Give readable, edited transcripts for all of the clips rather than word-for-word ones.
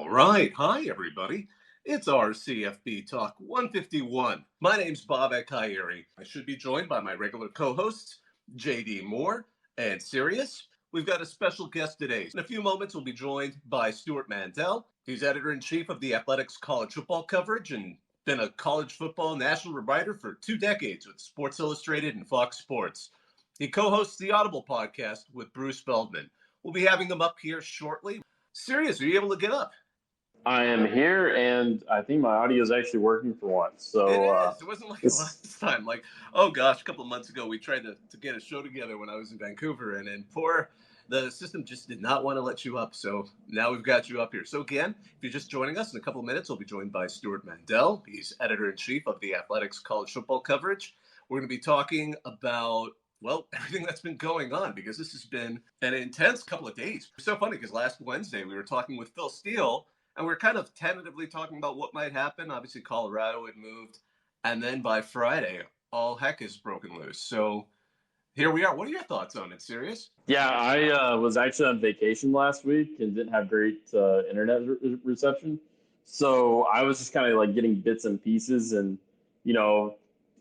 All right. Hi, everybody. It's our CFB Talk 151. My name's Bob Ekayeri. I should be joined by my regular co-hosts, JD Moore and Sirius. We've got a special guest today. In a few moments, we'll be joined by Stewart Mandel. He's editor-in-chief of the Athletics college football coverage and been a college football national writer for 2 decades with Sports Illustrated and Fox Sports. He co-hosts the Audible podcast with Bruce Feldman. We'll be having him up here shortly. Sirius, are you able to get up? I am here, and I think my audio is actually working for once. So it is. It wasn't like last time. Like, oh gosh, a couple of months ago, we tried to get a show together when I was in Vancouver, and the system just did not want to let you up. So now we've got you up here. So again, if you're just joining us in a couple of minutes, we'll be joined by Stewart Mandel. He's editor-in-chief of the Athletics college football coverage. We're going to be talking about everything that's been going on, because this has been an intense couple of days. It's so funny because last Wednesday we were talking with Phil Steele, and we're kind of tentatively talking about what might happen. Obviously, Colorado had moved, and then by Friday, all heck is broken loose. So here we are. What are your thoughts on it, Sirius? Yeah, I was actually on vacation last week and didn't have great internet reception. So I was just kind of like getting bits and pieces, and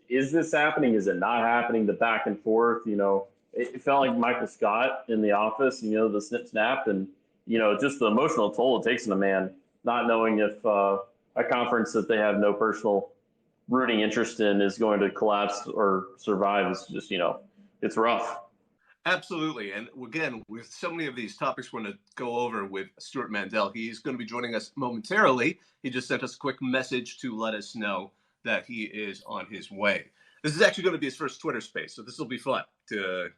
is this happening? Is it not happening? The back and forth. It felt like Michael Scott in The Office. The snip snap, and just the emotional toll it takes on a man, not knowing if a conference that they have no personal rooting interest in is going to collapse or survive. Is just it's rough. Absolutely. And again, with so many of these topics we're going to go over with Stewart Mandel, he's going to be joining us momentarily. He just sent us a quick message to let us know that he is on his way. This is actually going to be his first Twitter space, so this will be fun,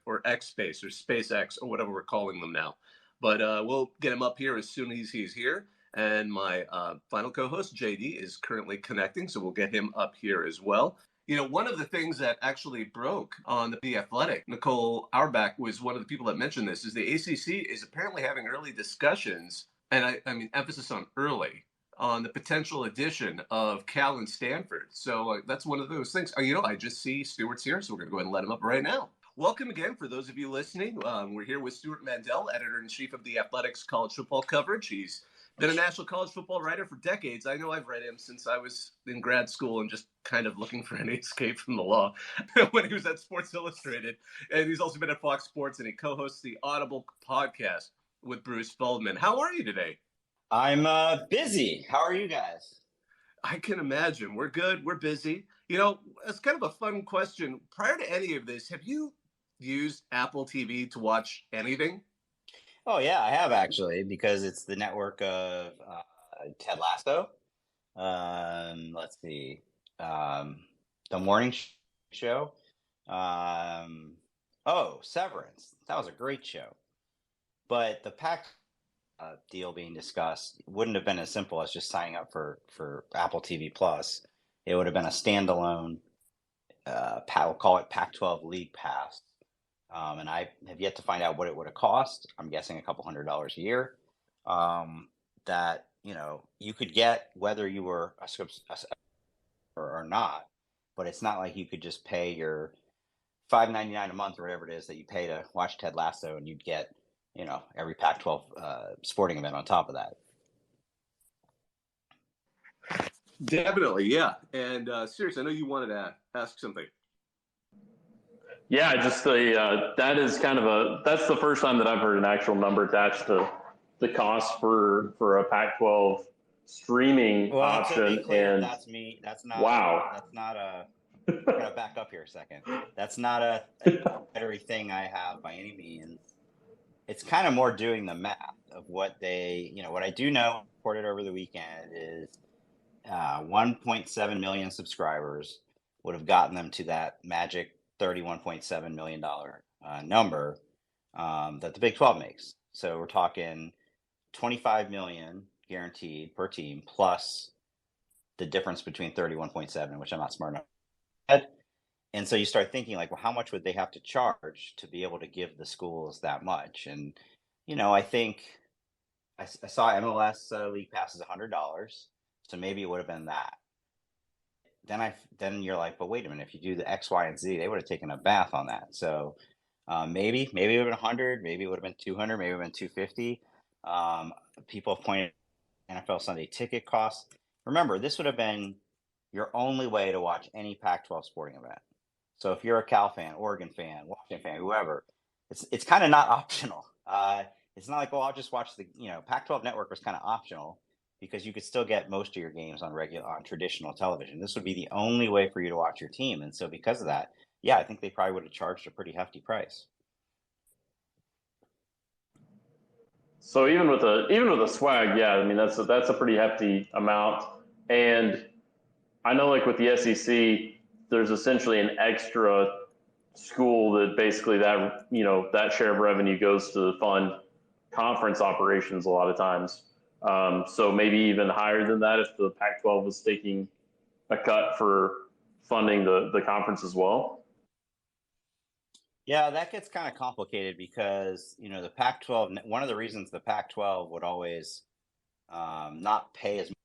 or X space or SpaceX or whatever we're calling them now. But we'll get him up here as soon as he's here. And my final co-host, JD, is currently connecting, so we'll get him up here as well. One of the things that actually broke on the Athletic, Nicole Auerbach was one of the people that mentioned this, is the ACC is apparently having early discussions, and I mean emphasis on early, on the potential addition of Cal and Stanford. So that's one of those things. I just see Stewart's here, so we're going to go ahead and let him up right now. Welcome again for those of you listening. We're here with Stewart Mandel, editor-in-chief of the Athletics college football coverage. He's been a national college football writer for decades. I know I've read him since I was in grad school and just kind of looking for any escape from the law when he was at Sports Illustrated. And he's also been at Fox Sports, and he co-hosts the Audible podcast with Bruce Feldman. How are you today? I'm busy. How are you guys? I can imagine. We're good. We're busy. It's kind of a fun question. Prior to any of this, have you used Apple TV to watch anything? Oh, yeah, I have actually, because it's the network of Ted Lasso. Let's see. The Morning Show. Severance. That was a great show. But the Pac deal being discussed wouldn't have been as simple as just signing up for Apple TV Plus. It would have been a standalone, we'll call it Pac-12 League Pass. And I have yet to find out what it would have cost. I'm guessing a couple $100s a year. That you could get whether you were a or not, but it's not like you could just pay your $5.99 a month or whatever it is that you pay to watch Ted Lasso, and you'd get every Pac-12 sporting event on top of that. Definitely, yeah. And seriously, I know you wanted to ask something. Yeah, just that is that's the first time that I've heard an actual number attached to the cost for a Pac-12 streaming option. To be clear, and that's me. That's not. Wow. That's not a. I'm gonna back up here a second. That's not a battery thing I have by any means. It's kind of more doing the math of what they, what I do know, reported over the weekend, is 1.7 million subscribers would have gotten them to that magic $31.7 million number that the Big 12 makes. So we're talking 25 million guaranteed per team, plus the difference between 31.7, which I'm not smart enough. And so you start thinking like, well, how much would they have to charge to be able to give the schools that much? And, I think I saw MLS League Pass is $100. So maybe it would have been that. Then you're like, but wait a minute, if you do the X, Y, and Z, they would have taken a bath on that. So maybe it would have been 100, maybe it would have been 200, maybe it would have been 250. People have pointed NFL Sunday ticket costs. Remember, this would have been your only way to watch any Pac-12 sporting event. So if you're a Cal fan, Oregon fan, Washington fan, whoever, it's kind of not optional. It's not like, oh, I'll just watch the, Pac-12 network was kind of optional because you could still get most of your games on traditional television. This would be the only way for you to watch your team. And so because of that, yeah, I think they probably would have charged a pretty hefty price. So even with a swag, yeah, I mean that's a pretty hefty amount. And I know like with the SEC, there's essentially an extra school that basically that share of revenue goes to fund conference operations a lot of times. So maybe even higher than that if the Pac-12 was taking a cut for funding the conference as well. Yeah, that gets kind of complicated because, the Pac-12, one of the reasons the Pac-12 would always not pay as much,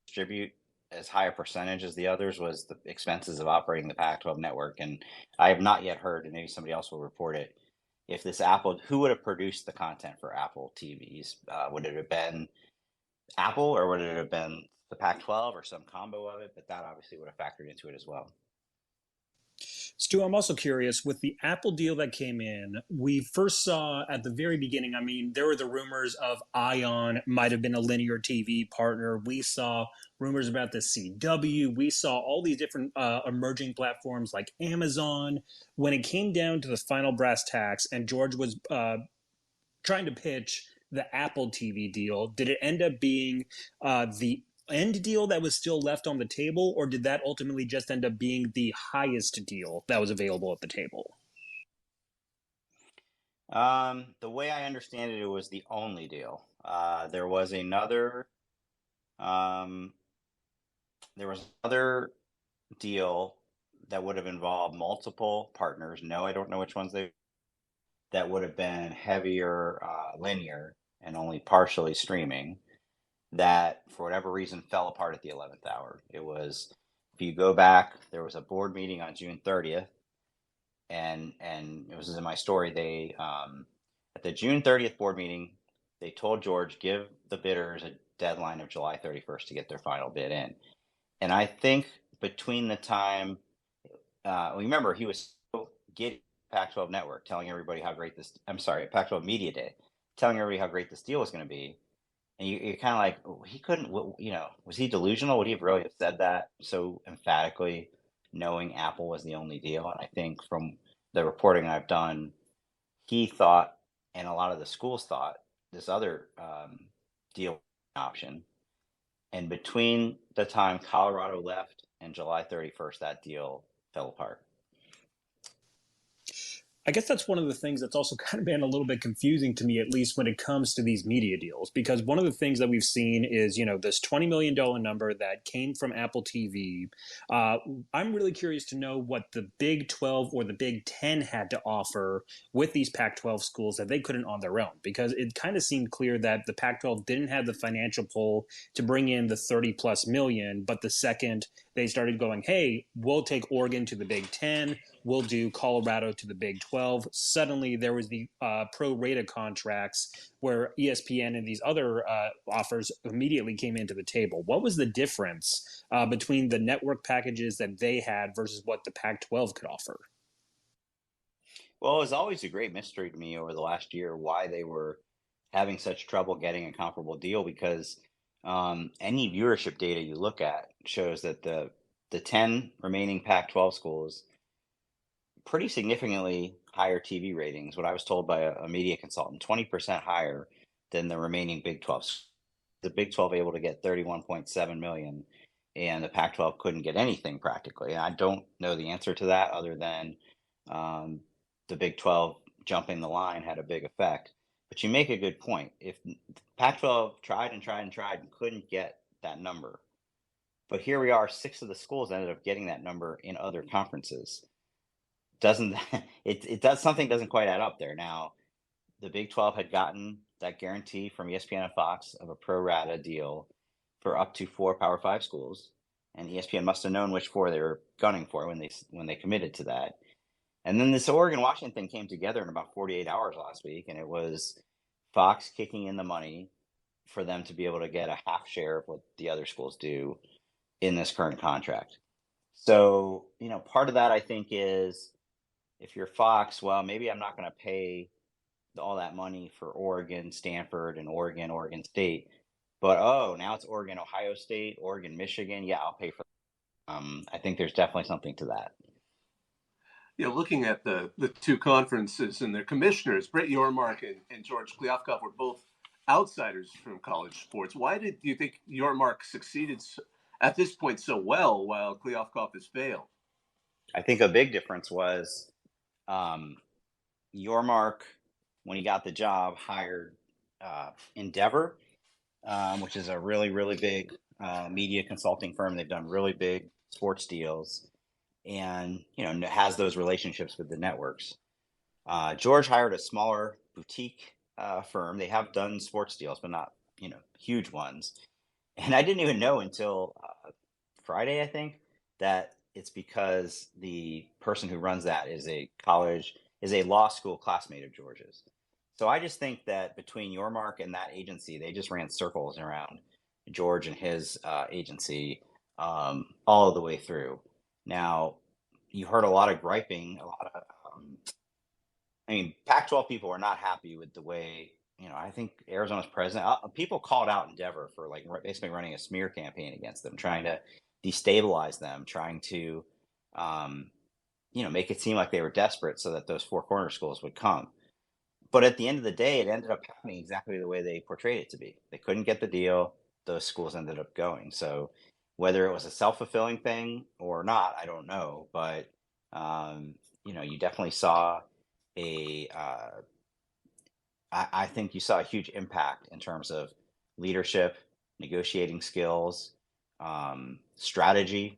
distribute as high a percentage as the others was the expenses of operating the Pac-12 network. And I have not yet heard, and maybe somebody else will report it, if this who would have produced the content for Apple TVs? Would it have been Apple or would it have been the Pac-12 or some combo of it? But that obviously would have factored into it as well. Stu, I'm also curious with the Apple deal that came in, we first saw at the very beginning, I mean, there were the rumors of Ion might have been a linear TV partner. We saw rumors about the CW. We saw all these different emerging platforms like Amazon. When it came down to the final brass tacks and George was trying to pitch the Apple TV deal, did it end up being the end deal that was still left on the table, or did that ultimately just end up being the highest deal that was available at the table? The way I understand it, it was the only deal. There was another deal that would have involved multiple partners. No, I don't know which ones that would have been heavier linear and only partially streaming, that for whatever reason fell apart at the 11th hour. It was, if you go back, there was a board meeting on June 30th, and it was in my story. They at the June 30th board meeting, they told George, give the bidders a deadline of July 31st to get their final bid in. And I think between the time, remember, he was still getting Pac-12 Network, telling everybody how great Pac-12 Media Day, telling everybody how great this deal was going to be. And you're kind of like, oh, he couldn't, was he delusional? Would he have really have said that so emphatically, knowing Apple was the only deal? And I think from the reporting I've done, he thought, and a lot of the schools thought, this other deal option. And between the time Colorado left and July 31st, that deal fell apart. I guess that's one of the things that's also kind of been a little bit confusing to me, at least when it comes to these media deals, because one of the things that we've seen is, this $20 million number that came from Apple TV. I'm really curious to know what the Big 12 or the Big 10 had to offer with these Pac-12 schools that they couldn't on their own, because it kind of seemed clear that the Pac-12 didn't have the financial pull to bring in the 30 plus million. But the second they started going, hey, we'll take Oregon to the Big 10, we'll do Colorado to the Big 12. Suddenly there was the pro rata contracts where ESPN and these other offers immediately came into the table. What was the difference between the network packages that they had versus what the Pac-12 could offer? Well, it was always a great mystery to me over the last year why they were having such trouble getting a comparable deal, because any viewership data you look at shows that the 10 remaining Pac-12 schools pretty significantly higher TV ratings. What I was told by a media consultant, 20% higher than the remaining Big 12. The Big 12 able to get 31.7 million, and the Pac-12 couldn't get anything practically. And I don't know the answer to that other than the Big 12 jumping the line had a big effect. But you make a good point. If Pac-12 tried and couldn't get that number, but here we are, 6 of the schools ended up getting that number in other conferences. Something doesn't quite add up there. Now, the Big 12 had gotten that guarantee from ESPN and Fox of a pro rata deal for up to 4 Power 5 schools, and ESPN must have known which 4 they were gunning for when they committed to that. And then this Oregon-Washington thing came together in about 48 hours last week, and it was Fox kicking in the money for them to be able to get a half share of what the other schools do in this current contract. So, part of that I think is if you're Fox, well, maybe I'm not going to pay all that money for Oregon, Stanford, and Oregon State. But now it's Oregon, Ohio State, Oregon, Michigan. Yeah, I'll pay for. I think there's definitely something to that. Looking at the two conferences and their commissioners, Brett Yormark and George Kliavkoff were both outsiders from college sports. Why did you think Yormark succeeded at this point so well while Kliavkoff has failed? I think a big difference was Yormark, when he got the job, hired Endeavor, which is a really, really big media consulting firm. They've done really big sports deals and, has those relationships with the networks. George hired a smaller boutique firm. They have done sports deals, but not, huge ones. And I didn't even know until Friday, I think, that it's because the person who runs that is a law school classmate of George's. So I just think that between Yormark and that agency, they just ran circles around George and his agency all the way through. Now, you heard a lot of griping, Pac-12 people are not happy with the way, I think Arizona's president, people called out Endeavor for basically running a smear campaign against them, trying to destabilize them, trying to, make it seem like they were desperate so that those four corner schools would come. But at the end of the day, it ended up happening exactly the way they portrayed it to be. They couldn't get the deal. Those schools ended up going. So whether it was a self-fulfilling thing or not, I don't know. But, you definitely saw I think you saw a huge impact in terms of leadership, negotiating skills, strategy.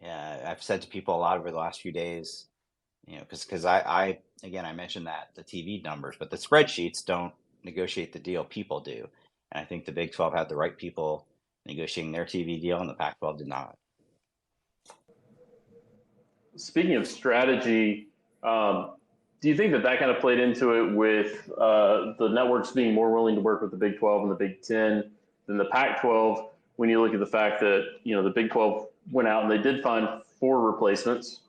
I've said to people a lot over the last few days, because I mentioned that the TV numbers, but the spreadsheets don't negotiate the deal. People do. And I think the Big 12 had the right people negotiating their TV deal, and the Pac-12 did not. Speaking of strategy, do you think that kind of played into it with the networks being more willing to work with the Big 12 and the Big 10 than the Pac-12, when you look at the fact that, the Big 12 went out and they did find 4 replacements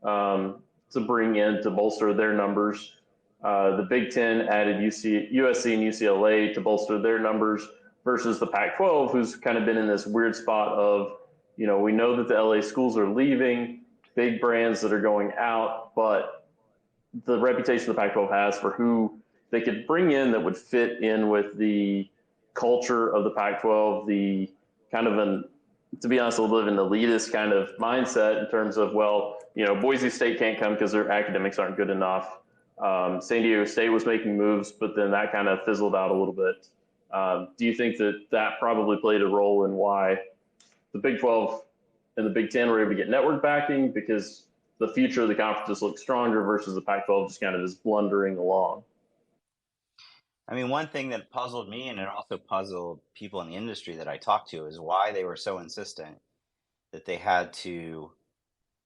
to bring in to bolster their numbers. The Big 10 added USC and UCLA to bolster their numbers versus the Pac-12, who's kind of been in this weird spot of, we know that the LA schools are leaving, big brands that are going out, but the reputation the Pac-12 has for who they could bring in that would fit in with the culture of the Pac-12, the kind of to be honest, a little bit of an elitist kind of mindset in terms of, Boise State can't come because their academics aren't good enough. San Diego State was making moves, but then that kind of fizzled out a little bit. Do you think that probably played a role in why the Big 12 and the Big 10 were able to get network backing, because the future of the conferences looks stronger versus the Pac-12 just kind of is blundering along? One thing that puzzled me, and it also puzzled people in the industry that I talked to, is why they were so insistent that they had to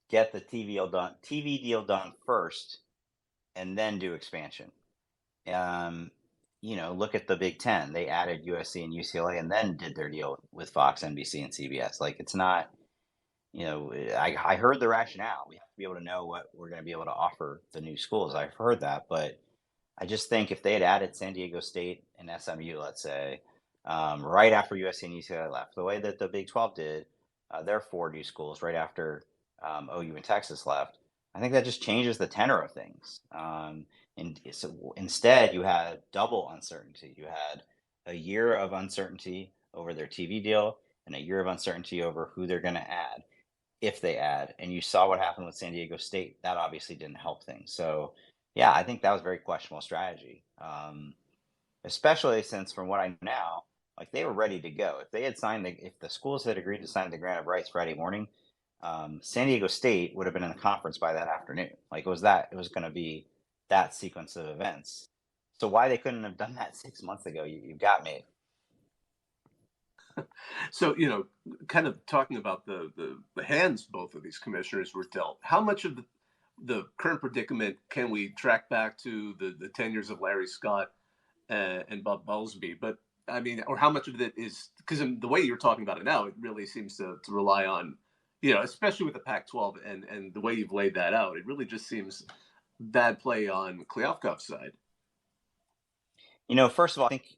get the TV deal done first and then do expansion. Look at the Big 10. They added USC and UCLA and then did their deal with Fox, NBC, and CBS. It's not, I heard the rationale. We have to be able to know what we're going to be able to offer the new schools. I've heard that, but I just think if they had added San Diego State and SMU, let's say, right after USC and UCLA left, the way that the Big 12 did their 4 new schools right after OU and Texas left, I think that just changes the tenor of things. And so instead, you had double uncertainty. You had a year of uncertainty over their TV deal and a year of uncertainty over who they're going to add, if they add. And you saw what happened with San Diego State. That obviously didn't help things. So, yeah, I think that was very questionable strategy, especially since, from what I know now, they were ready to go. If they had if the schools had agreed to sign the grant of rights Friday morning, San Diego State would have been in the conference by that afternoon. It was going to be that sequence of events. So why they couldn't have done that 6 months ago, you've got me. So, kind of talking about the hands both of these commissioners were dealt, how much of the current predicament can we track back to the tenures of Larry Scott and Bob Bowlesby? But I mean, or how much of it is, because the way you're talking about it now, it really seems to rely on, especially with the Pac-12 and the way you've laid that out, it really just seems bad play on Kliavkov's side. First of all, I think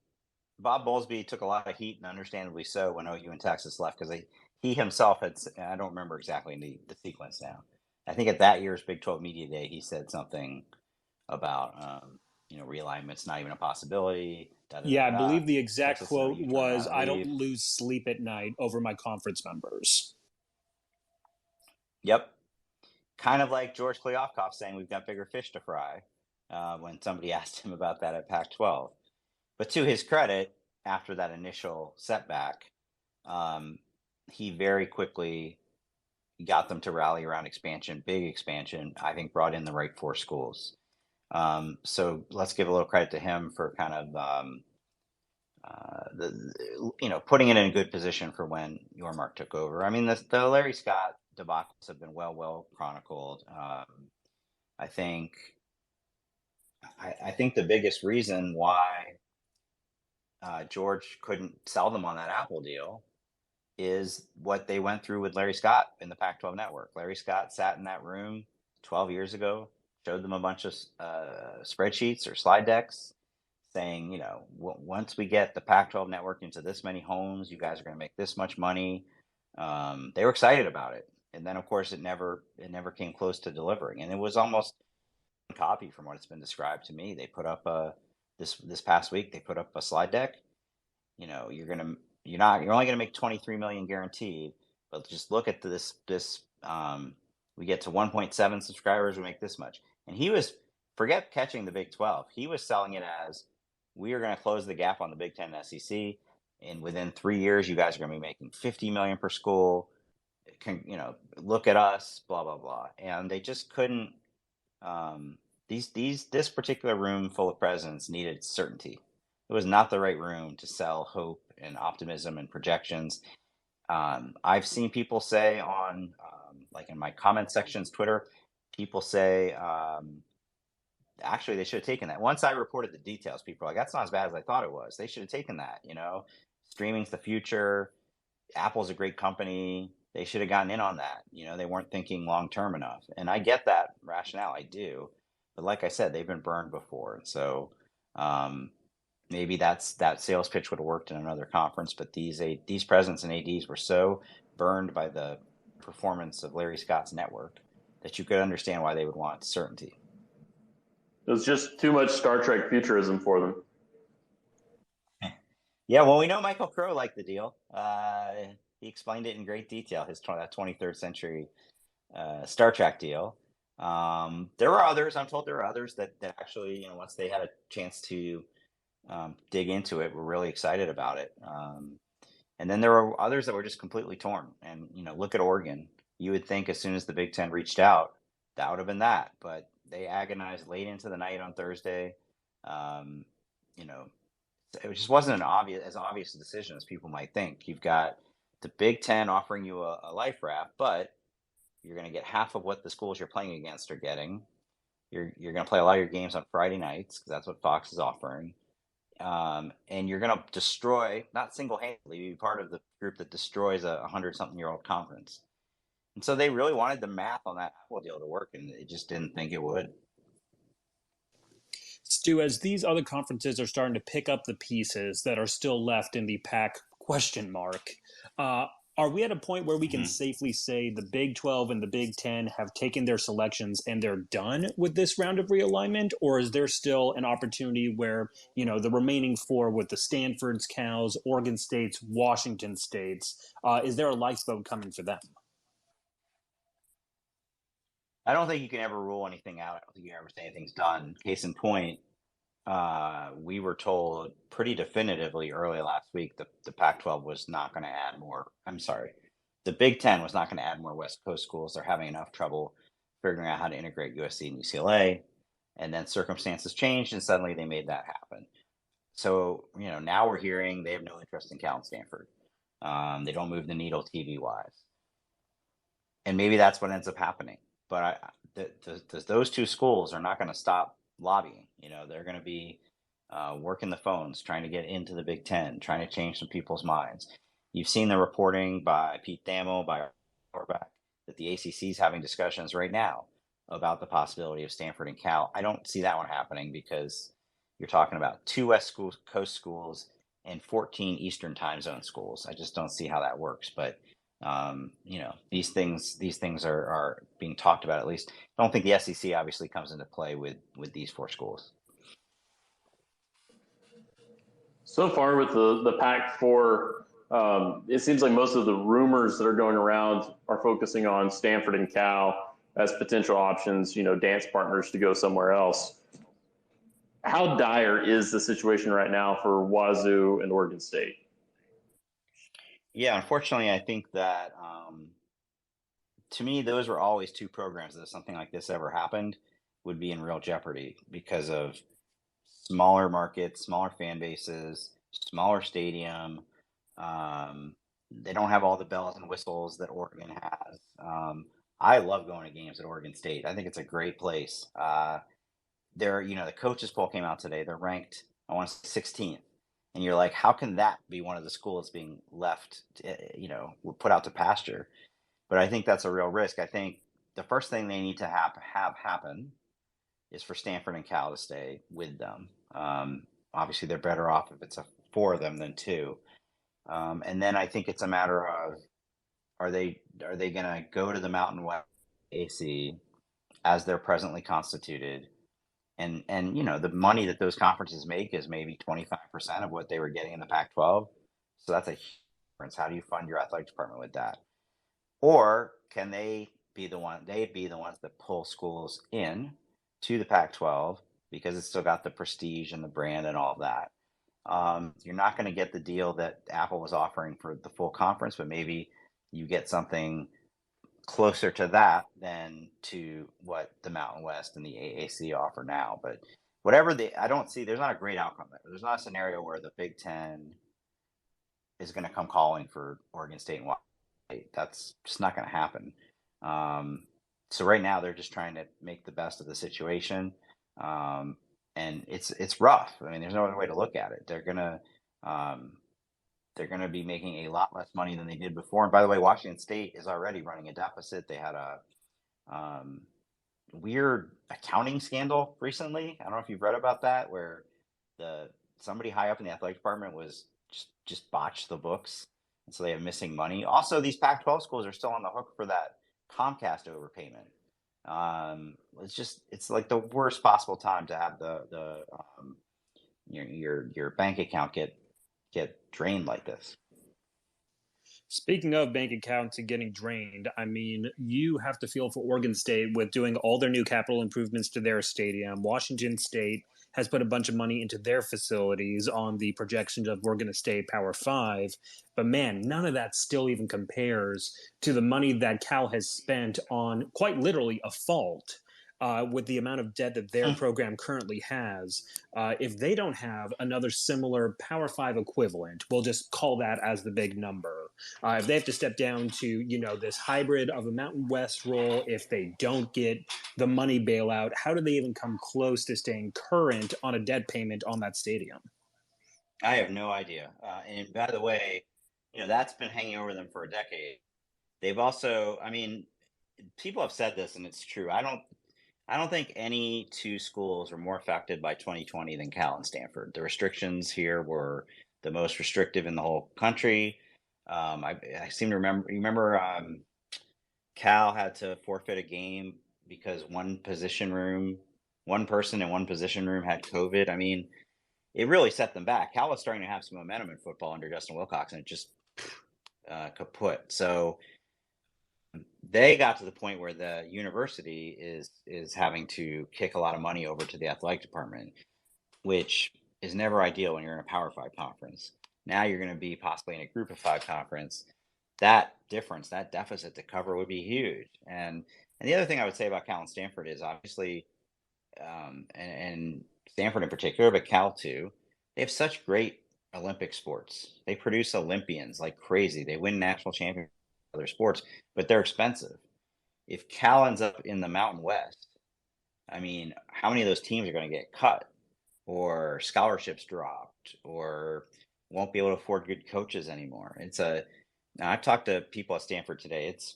Bob Bowlesby took a lot of heat, and understandably so, when OU and Texas left, because he himself had, I don't remember exactly the sequence now. I think at that year's Big 12 Media Day, he said something about, realignment's not even a possibility. Yeah, I believe the exact Texas quote was, "I don't leave. lose sleep at night over my conference members." Yep. Kind of like George Kliavkov saying we've got bigger fish to fry when somebody asked him about that at Pac-12. But to his credit, after that initial setback, he very quickly got them to rally around expansion, big expansion. I think brought in the right 4 schools. So let's give a little credit to him for kind of putting it in a good position for when Yormark took over. I mean, the Larry Scott debacles have been well chronicled. I think the biggest reason why George couldn't sell them on that Apple deal is what they went through with Larry Scott in the Pac-12 network. Larry Scott sat in that room 12 years ago, showed them a bunch of spreadsheets or slide decks saying, once we get the Pac-12 network into this many homes, you guys are going to make this much money. They were excited about it. And then, of course, it never came close to delivering. And it was almost a copy from what it's been described to me. They put up this past week, they put up a slide deck. You're only going to make 23 million guaranteed, but just look at this, we get to 1.7 subscribers, we make this much. And forget catching the Big 12. He was selling it as, we are going to close the gap on the Big 10 and SEC. And within 3 years, you guys are going to be making 50 million per school. Look at us, blah, blah, blah. And they just couldn't, this particular room full of presidents needed certainty. It was not the right room to sell hope and optimism and projections. I've seen people say on, like in my comment sections, Twitter, people say, actually, they should have taken that. Once I reported the details, people were like, that's not as bad as I thought it was. They should have taken that, Streaming's the future. Apple's a great company. They should have gotten in on that. They weren't thinking long-term enough. And I get that rationale. I do. But like I said, they've been burned before. And so maybe that sales pitch would have worked in another conference. But these presidents and ADs were so burned by the performance of Larry Scott's network that you could understand why they would want certainty. It was just too much Star Trek futurism for them. Yeah, well, we know Michael Crow liked the deal. He explained it in great detail, that 23rd century Star Trek deal. There were others, I'm told there were others that actually, once they had a chance to dig into it, were really excited about it. And then there were others that were just completely torn. And, look at Oregon. You would think as soon as the Big Ten reached out, that would have been that. But they agonized late into the night on Thursday. It just wasn't as obvious a decision as people might think. You've got the Big Ten offering you a life raft, but you're going to get half of what the schools you're playing against are getting. You're going to play a lot of your games on Friday nights because that's what Fox is offering. And you're going to destroy, not single-handedly, be part of the group that destroys a 100-something-year-old conference. And so they really wanted the math on that Apple deal to work, and they just didn't think it would. Stu, as these other conferences are starting to pick up the pieces that are still left in the Pac question mark, are we at a point where we can safely say the Big 12 and the Big 10 have taken their selections and they're done with this round of realignment? Or is there still an opportunity where, the remaining 4 with the Stanfords, Cals, Oregon States, Washington States, is there a lifeboat coming for them? I don't think you can ever rule anything out. I don't think you can ever say anything's done. Case in point, we were told pretty definitively early last week that the Pac-12 was not going to add more. I'm sorry. The Big Ten was not going to add more West Coast schools. They're having enough trouble figuring out how to integrate USC and UCLA. And then circumstances changed, and suddenly they made that happen. So, now we're hearing they have no interest in Cal and Stanford. They don't move the needle TV-wise. And maybe that's what ends up happening. But those 2 schools are not going to stop lobbying. They're going to be working the phones, trying to get into the Big Ten, trying to change some people's minds. You've seen the reporting by Pete Thamel, by Orback, that the ACC is having discussions right now about the possibility of Stanford and Cal. I don't see that one happening because you're talking about 2 West Coast schools and 14 Eastern time zone schools. I just don't see how that works. But these things are being talked about. At least I don't think the SEC obviously comes into play with these 4 schools. So far with the Pac-4, it seems like most of the rumors that are going around are focusing on Stanford and Cal as potential options, dance partners to go somewhere else. How dire is the situation right now for Wazoo and Oregon State? Yeah, unfortunately, I think that to me, those were always 2 programs that if something like this ever happened would be in real jeopardy because of smaller markets, smaller fan bases, smaller stadium. They don't have all the bells and whistles that Oregon has. I love going to games at Oregon State. I think it's a great place. The coaches poll came out today. They're ranked, I want to say 16th. And you're like, how can that be one of the schools being left, put out to pasture? But I think that's a real risk. I think the first thing they need to have happen is for Stanford and Cal to stay with them. Obviously, they're better off if it's 4 of them than 2. And then I think it's a matter of are they going to go to the Mountain West AC as they're presently constituted? And the money that those conferences make is maybe 25% of what they were getting in the Pac-12. So that's a huge difference. How do you fund your athletic department with that? Or can they be the ones that pull schools in to the Pac-12 because it's still got the prestige and the brand and all of that? You're not going to get the deal that Apple was offering for the full conference, but maybe you get something closer to that than to what the Mountain West and the AAC offer now. But I don't see, there's not a great outcome there. There's not a scenario where the Big Ten is going to come calling for Oregon State and Washington State. That's just not going to happen. So right now they're just trying to make the best of the situation. And it's rough. I mean, there's no other way to look at it. They're gonna be making a lot less money than they did before. And by the way, Washington State is already running a deficit. They had a weird accounting scandal recently. I don't know if you've read about that, where somebody high up in the athletic department was just botched the books, and so they have missing money. Also, these Pac-12 schools are still on the hook for that Comcast overpayment. It's like the worst possible time to have your bank account get drained like this. Speaking of bank accounts and getting drained, I mean, you have to feel for Oregon State with doing all their new capital improvements to their stadium. Washington State has put a bunch of money into their facilities on the projections of we're going to stay Power 5. But man, none of that still even compares to the money that Cal has spent on quite literally a fault. With the amount of debt that their program currently has, if they don't have another similar Power 5 equivalent, we'll just call that as the big number. If they have to step down to, this hybrid of a Mountain West role, if they don't get the money bailout, how do they even come close to staying current on a debt payment on that stadium? I have no idea. And by the way, that's been hanging over them for a decade. They've also, people have said this, and it's true. I don't think any 2 schools were more affected by 2020 than Cal and Stanford. The restrictions here were the most restrictive in the whole country. I seem to remember Cal had to forfeit a game because one person in one position room had COVID. I mean, it really set them back. Cal was starting to have some momentum in football under Justin Wilcox, and it just kaput. So they got to the point where the university is having to kick a lot of money over to the athletic department, which is never ideal when you're in a Power 5 conference. Now you're going to be possibly in a Group of 5 conference. That difference, that deficit to cover would be huge. And the other thing I would say about Cal and Stanford is obviously, and Stanford in particular, but Cal too, they have such great Olympic sports. They produce Olympians like crazy. They win national championships in other sports, but they're expensive. If Cal ends up in the Mountain West, how many of those teams are going to get cut? or scholarships dropped, or won't be able to afford good coaches anymore. Now I've talked to people at Stanford today. It's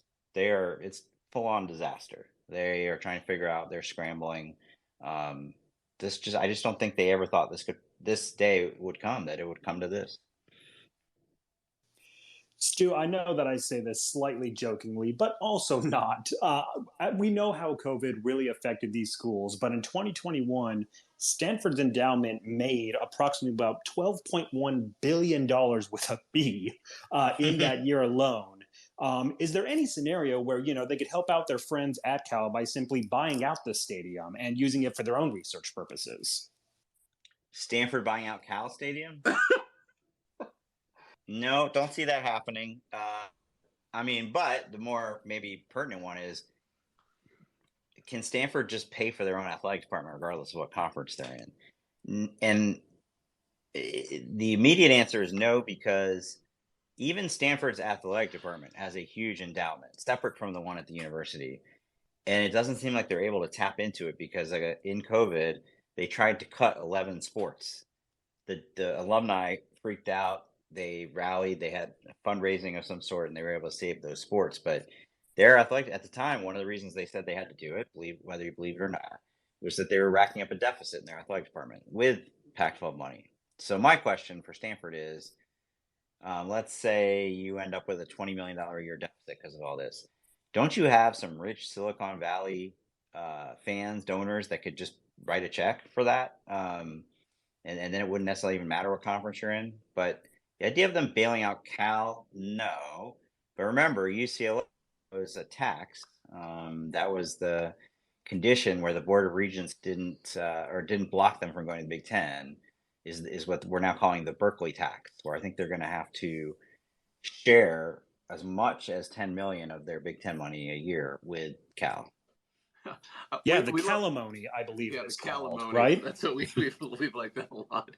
full on disaster. They are trying to figure out, they're scrambling. Um, I just don't think they ever thought this day would come, that it would come to this. Stu, I know that I say this slightly jokingly, but also not. We know how COVID really affected these schools, but in 2021, Stanford's endowment made approximately about $12.1 billion with a B in that year alone. Is there any scenario where they could help out their friends at Cal by simply buying out the stadium and using it for their own research purposes? Stanford buying out Cal Stadium? No, don't see that happening. But the more maybe pertinent one is, can Stanford just pay for their own athletic department regardless of what conference they're in? And the immediate answer is no, because even Stanford's athletic department has a huge endowment, separate from the one at the university. And it doesn't seem like they're able to tap into it because in COVID, they tried to cut 11 sports. The alumni freaked out. They rallied. They had fundraising of some sort, and they were able to save those sports. But their athletic, at the time, one of the reasons they said they had to do it, whether you believe it or not, was that they were racking up a deficit in their athletic department with Pac-12 money. So my question for Stanford is, let's say you end up with a $20 million a year deficit because of all this. Don't you have some rich Silicon Valley fans, donors that could just write a check for that? And then it wouldn't necessarily even matter what conference you're in. But the idea of them bailing out Cal, no. But remember, UCLA was a tax. That was the condition where the Board of Regents didn't block them from going to the Big Ten, is what we're now calling the Berkeley tax, where I think they're going to have to share as much as 10 million of their Big Ten money a year with Cal. Yeah, the calimony, I believe. Yeah, the calimony, right? That's what we like that a lot.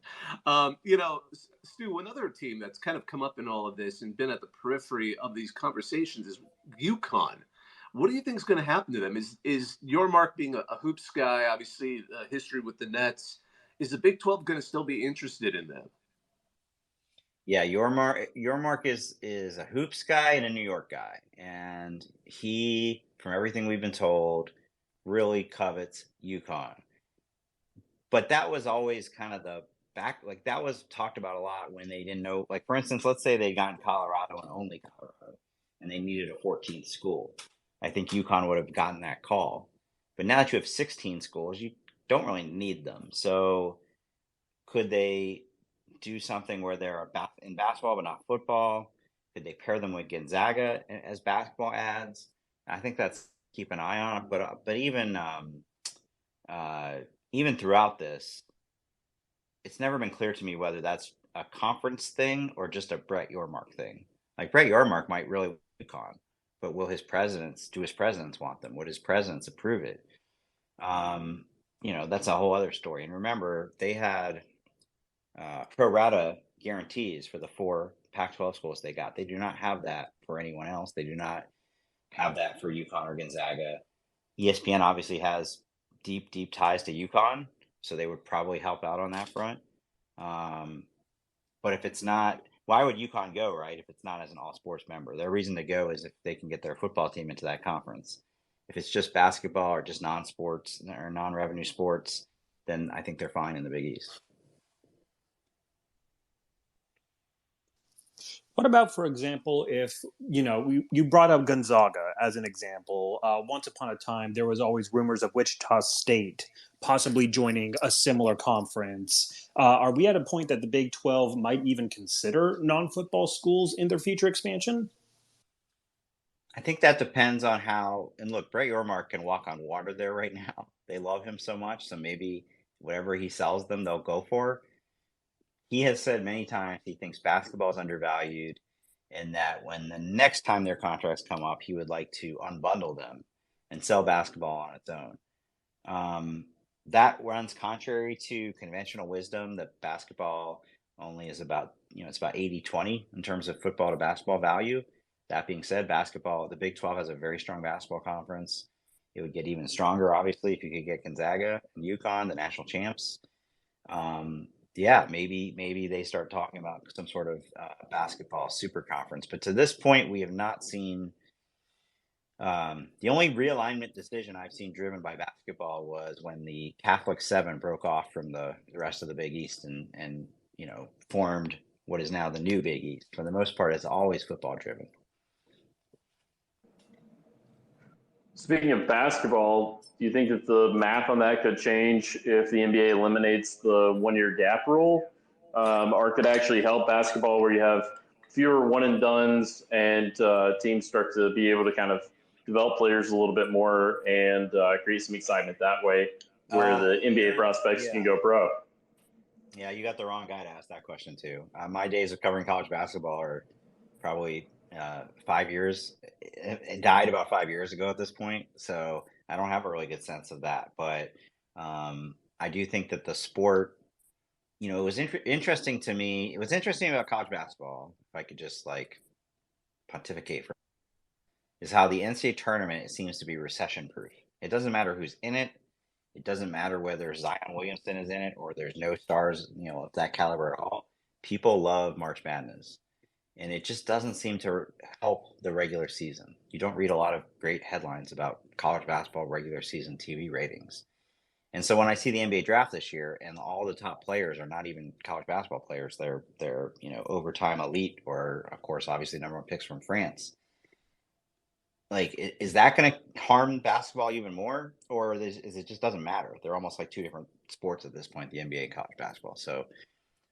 Stu, another team that's kind of come up in all of this and been at the periphery of these conversations is UConn. What do you think is going to happen to them? Is Yormark being a hoops guy, obviously history with the Nets? Is the Big 12 going to still be interested in them? Yeah, Yormark is a hoops guy and a New York guy, and he, from everything we've been told, really covets UConn. But that was always kind of the back, like that was talked about a lot when they didn't know. Like, for instance, let's say they got in Colorado and only Colorado, and they needed a 14th school. I think UConn would have gotten that call. But now that you have 16 schools, you don't really need them. So could they do something where they're in basketball but not football? Could they pair them with Gonzaga as basketball ads? I think that's keep an eye on it. But even throughout this, it's never been clear to me whether that's a conference thing or just a Brett Yormark thing. Like, Brett Yormark might really want UConn, but will his presidents want them? Would his presidents approve it? That's a whole other story. And remember, they had pro rata guarantees for the 4 Pac-12 schools they got. They do not have that for anyone else. They do not have that for UConn or Gonzaga. ESPN obviously has deep ties to UConn, so they would probably help out on that front. But if it's not, why would UConn go, right? If it's not as an all-sports member, their reason to go is if they can get their football team into that conference. If it's just basketball or just non-sports or non-revenue sports, then I think they're fine in the Big East. What about, for example, if, you brought up Gonzaga as an example. Once upon a time, there was always rumors of Wichita State possibly joining a similar conference. Are we at a point that the Big 12 might even consider non-football schools in their future expansion? I think that depends on how, and look, Brett Yormark can walk on water there right now. They love him so much, so maybe whatever he sells them, they'll go for. He has said many times he thinks basketball is undervalued, and that when the next time their contracts come up, he would like to unbundle them and sell basketball on its own. That runs contrary to conventional wisdom that basketball only is about, it's about 80-20 in terms of football to basketball value. That being said, the Big 12 has a very strong basketball conference. It would get even stronger, obviously, if you could get Gonzaga and UConn, the national champs. Yeah, maybe they start talking about some sort of basketball super conference. But to this point, we have not seen. The only realignment decision I've seen driven by basketball was when the Catholic Seven broke off from the rest of the Big East and formed what is now the new Big East. For the most part, it's always football driven. Speaking of basketball, do you think that the math on that could change if the NBA eliminates the 1 year gap rule, or could actually help basketball where you have fewer one and dones and teams start to be able to kind of develop players a little bit more and create some excitement that way, where the NBA prospects can go pro? Yeah, you got the wrong guy to ask that question too. My days of covering college basketball are probably 5 years. It died about 5 years ago at this point, so I don't have a really good sense of that. But I do think that the sport, it was interesting to me. It was interesting about college basketball, if I could just like pontificate for, is how the NCAA tournament, it seems to be recession proof. It doesn't matter who's in it. It doesn't matter whether Zion Williamson is in it or there's no stars, of that caliber at all. People love March Madness, and it just doesn't seem to help the regular season. You don't read a lot of great headlines about college basketball regular season TV ratings. And so when I see the NBA draft this year and all the top players are not even college basketball players, they're overtime elite, or of course obviously number one picks from France. Like, is that going to harm basketball even more, or is it just doesn't matter? They're almost like two different sports at this point, the NBA and college basketball. So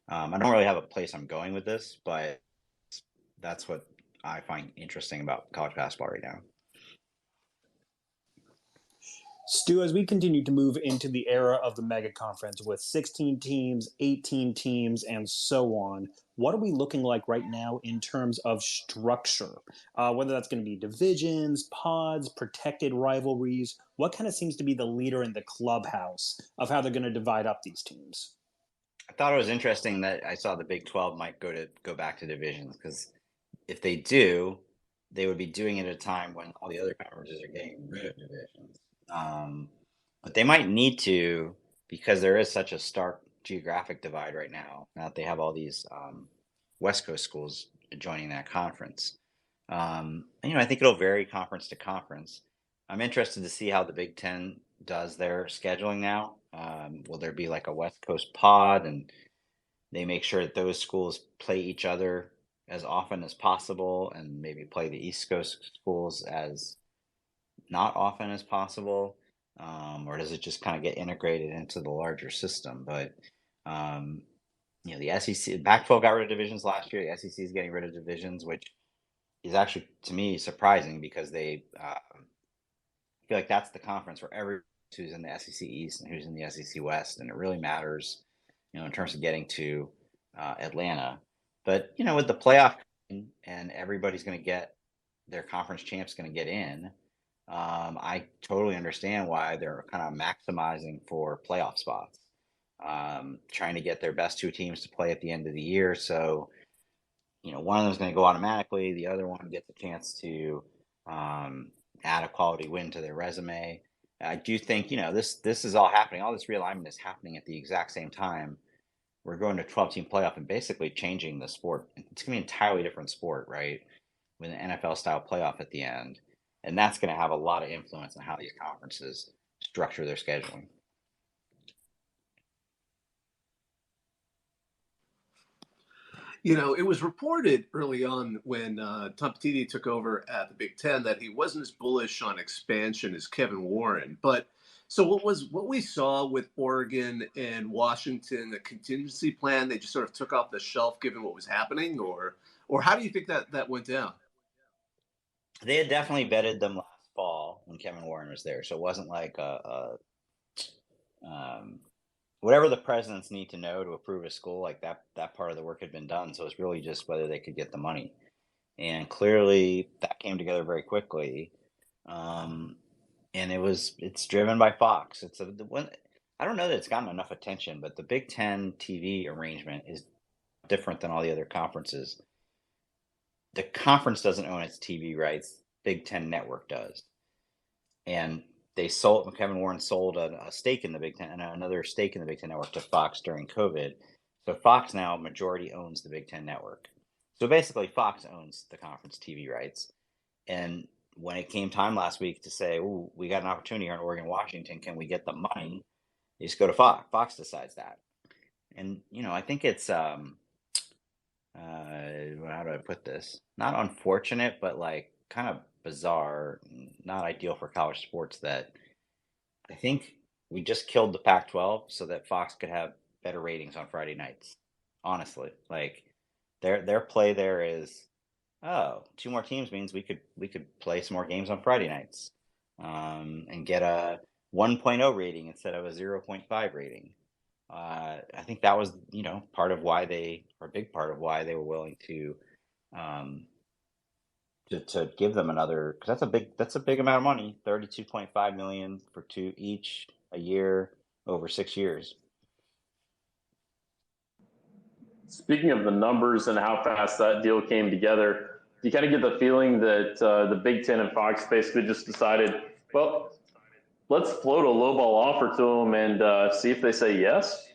I don't really have a place I'm going with this, but that's what I find interesting about college basketball right now. Stu, as we continue to move into the era of the mega conference with 16 teams, 18 teams, and so on, what are we looking like right now in terms of structure? Whether that's going to be divisions, pods, protected rivalries, what kind of seems to be the leader in the clubhouse of how they're going to divide up these teams? I thought it was interesting that I saw the Big 12 might go back to divisions, because if they do, they would be doing it at a time when all the other conferences are getting rid of divisions. But they might need to, because there is such a stark geographic divide right now. Now that they have all these West Coast schools joining that conference. I think it'll vary conference to conference. I'm interested to see how the Big Ten does their scheduling now. Will there be like a West Coast pod, and they make sure that those schools play each other as often as possible, and maybe play the East Coast schools as not often as possible, or does it just kind of get integrated into the larger system? But the SEC, Pac-12 got rid of divisions last year. The SEC is getting rid of divisions, which is actually, to me, surprising, because they feel like that's the conference where everyone who's in the SEC East and who's in the SEC West, and it really matters, in terms of getting to Atlanta. But with the playoff and everybody's going to get their conference champs going to get in, I totally understand why they're kind of maximizing for playoff spots, trying to get their best two teams to play at the end of the year. So, one of them is going to go automatically. The other one gets a chance to add a quality win to their resume. I do think, this is all happening. All this realignment is happening at the exact same time. We're going to 12-team playoff and basically changing the sport. It's going to be an entirely different sport, right? With an NFL-style playoff at the end. And that's going to have a lot of influence on how these conferences structure their scheduling. It was reported early on when Tom Petiti took over at the Big Ten that he wasn't as bullish on expansion as Kevin Warren. But so what we saw with Oregon and Washington, the contingency plan, they just sort of took off the shelf given what was happening, or how do you think that went down? They had definitely vetted them last fall when Kevin Warren was there, so it wasn't like whatever the presidents need to know to approve a school, like that part of the work had been done. So it's really just whether they could get the money, and clearly that came together very quickly. And it's driven by Fox. I don't know that it's gotten enough attention, but the Big Ten TV arrangement is different than all the other conferences. The conference doesn't own its TV rights. Big Ten Network does. And Kevin Warren sold a stake in the Big Ten and another stake in the Big Ten network to Fox during COVID. So Fox now majority owns the Big Ten network. So basically Fox owns the conference TV rights. And when it came time last week to say, "Ooh, we got an opportunity here in Oregon, Washington, can we get the money?" You just go to Fox. Fox decides that. And, I think it's, how do I put this? Not unfortunate, but like kind of bizarre, not ideal for college sports that I think we just killed the Pac-12 so that Fox could have better ratings on Friday nights. Honestly, like their play there is, oh, two more teams means we could play some more games on Friday nights, and get a 1.0 rating instead of a 0.5 rating. I think that was, a big part of why they were willing to give them another, because that's a big amount of money, $32.5 million for two each a year over 6 years. Speaking of the numbers and how fast that deal came together, you kind of get the feeling that the Big Ten and Fox basically just decided, well, let's float a lowball offer to them and see if they say yes.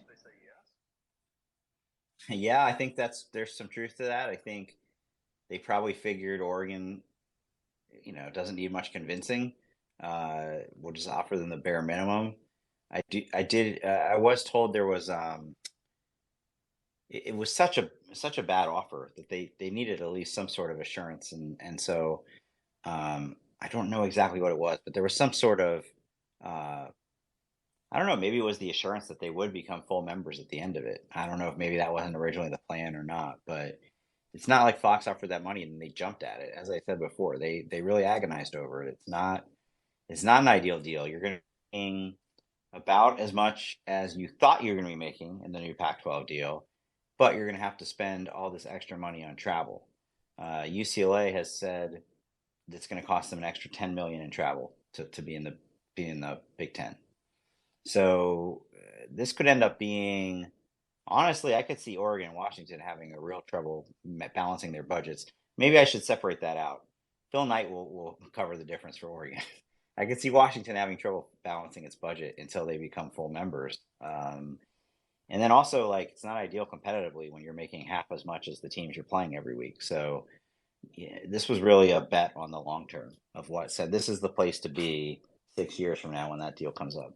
Yeah, I think there's some truth to that. I think they probably figured Oregon, doesn't need much convincing. We'll just offer them the bare minimum. I was told there was it was such a bad offer that they needed at least some sort of assurance, and so I don't know exactly what it was, but there was some sort of I don't know, maybe it was the assurance that they would become full members at the end of it. I don't know if maybe that wasn't originally the plan or not, but it's not like Fox offered that money and they jumped at it. As I said before, they really agonized over it. It's not an ideal deal. You're going to be paying about as much as you thought you were going to be making in the new Pac-12 deal, but you're going to have to spend all this extra money on travel. UCLA has said it's going to cost them an extra $10 million in travel to be in the Big Ten. So this could end up being, honestly, I could see Oregon and Washington having a real trouble balancing their budgets. Maybe I should separate that out. Phil Knight will cover the difference for Oregon. I could see Washington having trouble balancing its budget until they become full members. And then also, like, it's not ideal competitively when you're making half as much as the teams you're playing every week. So yeah, this was really a bet on the long term of what said this is the place to be 6 years from now when that deal comes up.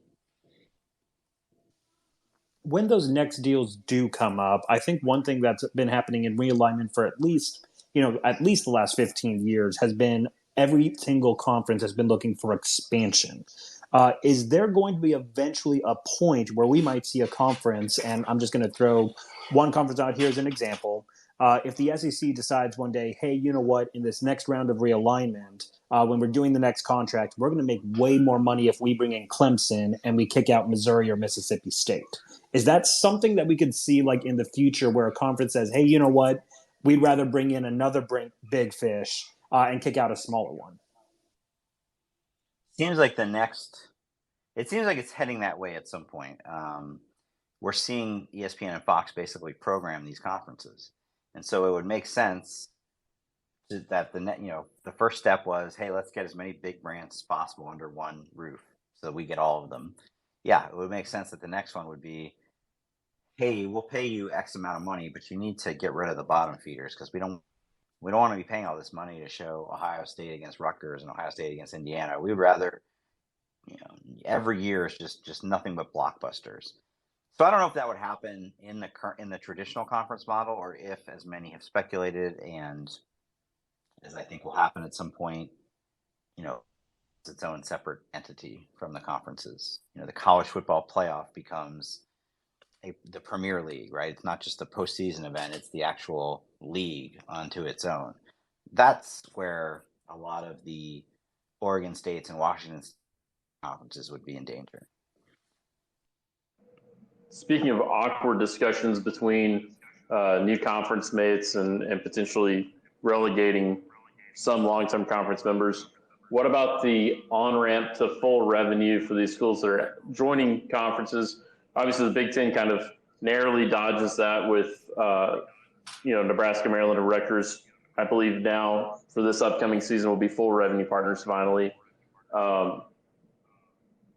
When those next deals do come up, I think one thing that's been happening in realignment for at least the last 15 years has been every single conference has been looking for expansion. Is there going to be eventually a point where we might see a conference, and I'm just going to throw one conference out here as an example, if the SEC decides one day, hey, you know what, in this next round of realignment, when we're doing the next contract, we're going to make way more money if we bring in Clemson and we kick out Missouri or Mississippi State. Is that something that we could see like in the future where a conference says, hey, you know what, we'd rather bring in another big fish and kick out a smaller one? It seems like it's heading that way at some point. We're seeing ESPN and Fox basically program these conferences. And so it would make sense that the first step was, hey, let's get as many big brands as possible under one roof so we get all of them. Yeah, it would make sense that the next one would be, hey, we'll pay you X amount of money, but you need to get rid of the bottom feeders because we don't want to be paying all this money to show Ohio State against Rutgers and Ohio State against Indiana. We would rather, every year is just nothing but blockbusters. So I don't know if that would happen in the traditional conference model, or if, as many have speculated, and as I think will happen at some point, it's its own separate entity from the conferences. The college football playoff becomes the Premier League, right? It's not just a postseason event; it's the actual league unto its own. That's where a lot of the Oregon States and Washington State conferences would be in danger. Speaking of awkward discussions between new conference mates and potentially relegating some long-term conference members, what about the on-ramp to full revenue for these schools that are joining conferences? Obviously, the Big Ten kind of narrowly dodges that with, Nebraska, Maryland, and Rutgers. I believe now for this upcoming season will be full revenue partners finally.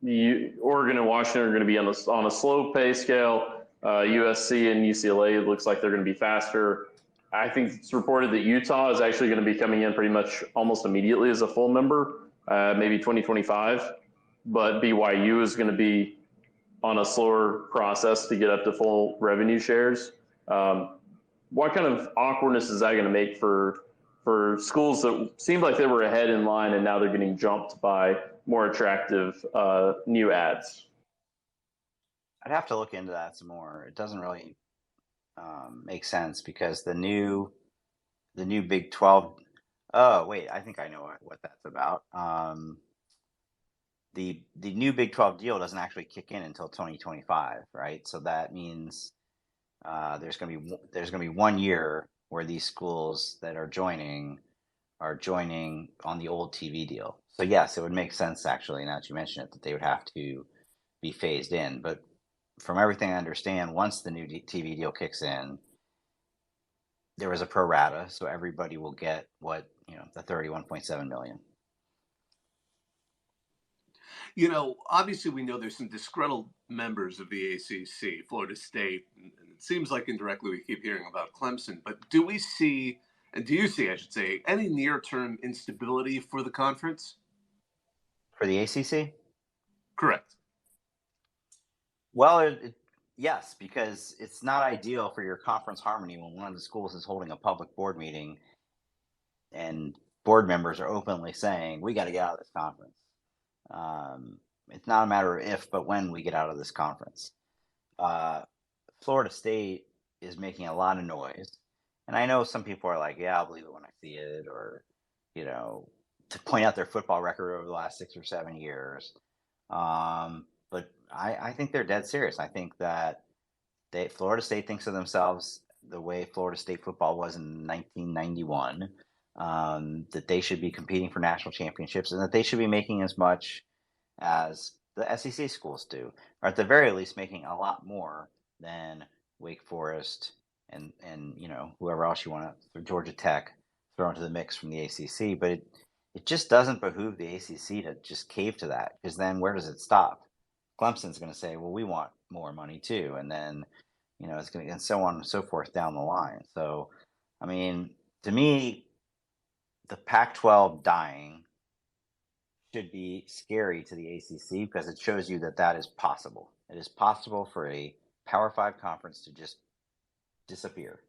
Oregon and Washington are going to be on a slow pay scale. USC and UCLA, it looks like they're going to be faster. I think it's reported that Utah is actually going to be coming in pretty much almost immediately as a full member, maybe 2025. But BYU is going to be on a slower process to get up to full revenue shares. What kind of awkwardness is that going to make for schools that seemed like they were ahead in line and now they're getting jumped by more attractive new ads? I'd have to look into that some more. It doesn't really make sense because the new Big 12. Oh wait, I think I know what that's about. The new Big 12 deal doesn't actually kick in until 2025, right? So that means there's going to be 1 year where these schools that are joining on the old TV deal. So yes, it would make sense actually, now that you mention it, that they would have to be phased in. But from everything I understand, once the new TV deal kicks in, there is a pro rata, so everybody will get the 31.7 million. Obviously we know there's some disgruntled members of the ACC, Florida State, and it seems like indirectly we keep hearing about Clemson, but do you see, I should say, any near-term instability for the conference? For the ACC? Correct. Well, yes, because it's not ideal for your conference harmony when one of the schools is holding a public board meeting and board members are openly saying, we got to get out of this conference. It's not a matter of if, but when we get out of this conference. Florida State is making a lot of noise. And I know some people are like, yeah, I'll believe it when I see it, or, to point out their football record over the last 6 or 7 years. But I think they're dead serious. I think that Florida State thinks of themselves the way Florida State football was in 1991, that they should be competing for national championships and that they should be making as much as the SEC schools do, or at the very least making a lot more than Wake Forest and whoever else you want to, Georgia Tech, throw into the mix from the ACC. But it just doesn't behoove the ACC to just cave to that, because then where does it stop? Clemson's going to say, well, we want more money too, and then it's going to, and so on and so forth down the line. So, I mean, to me, the Pac-12 dying should be scary to the ACC because it shows you that is possible. It is possible for a Power 5 conference to just disappear.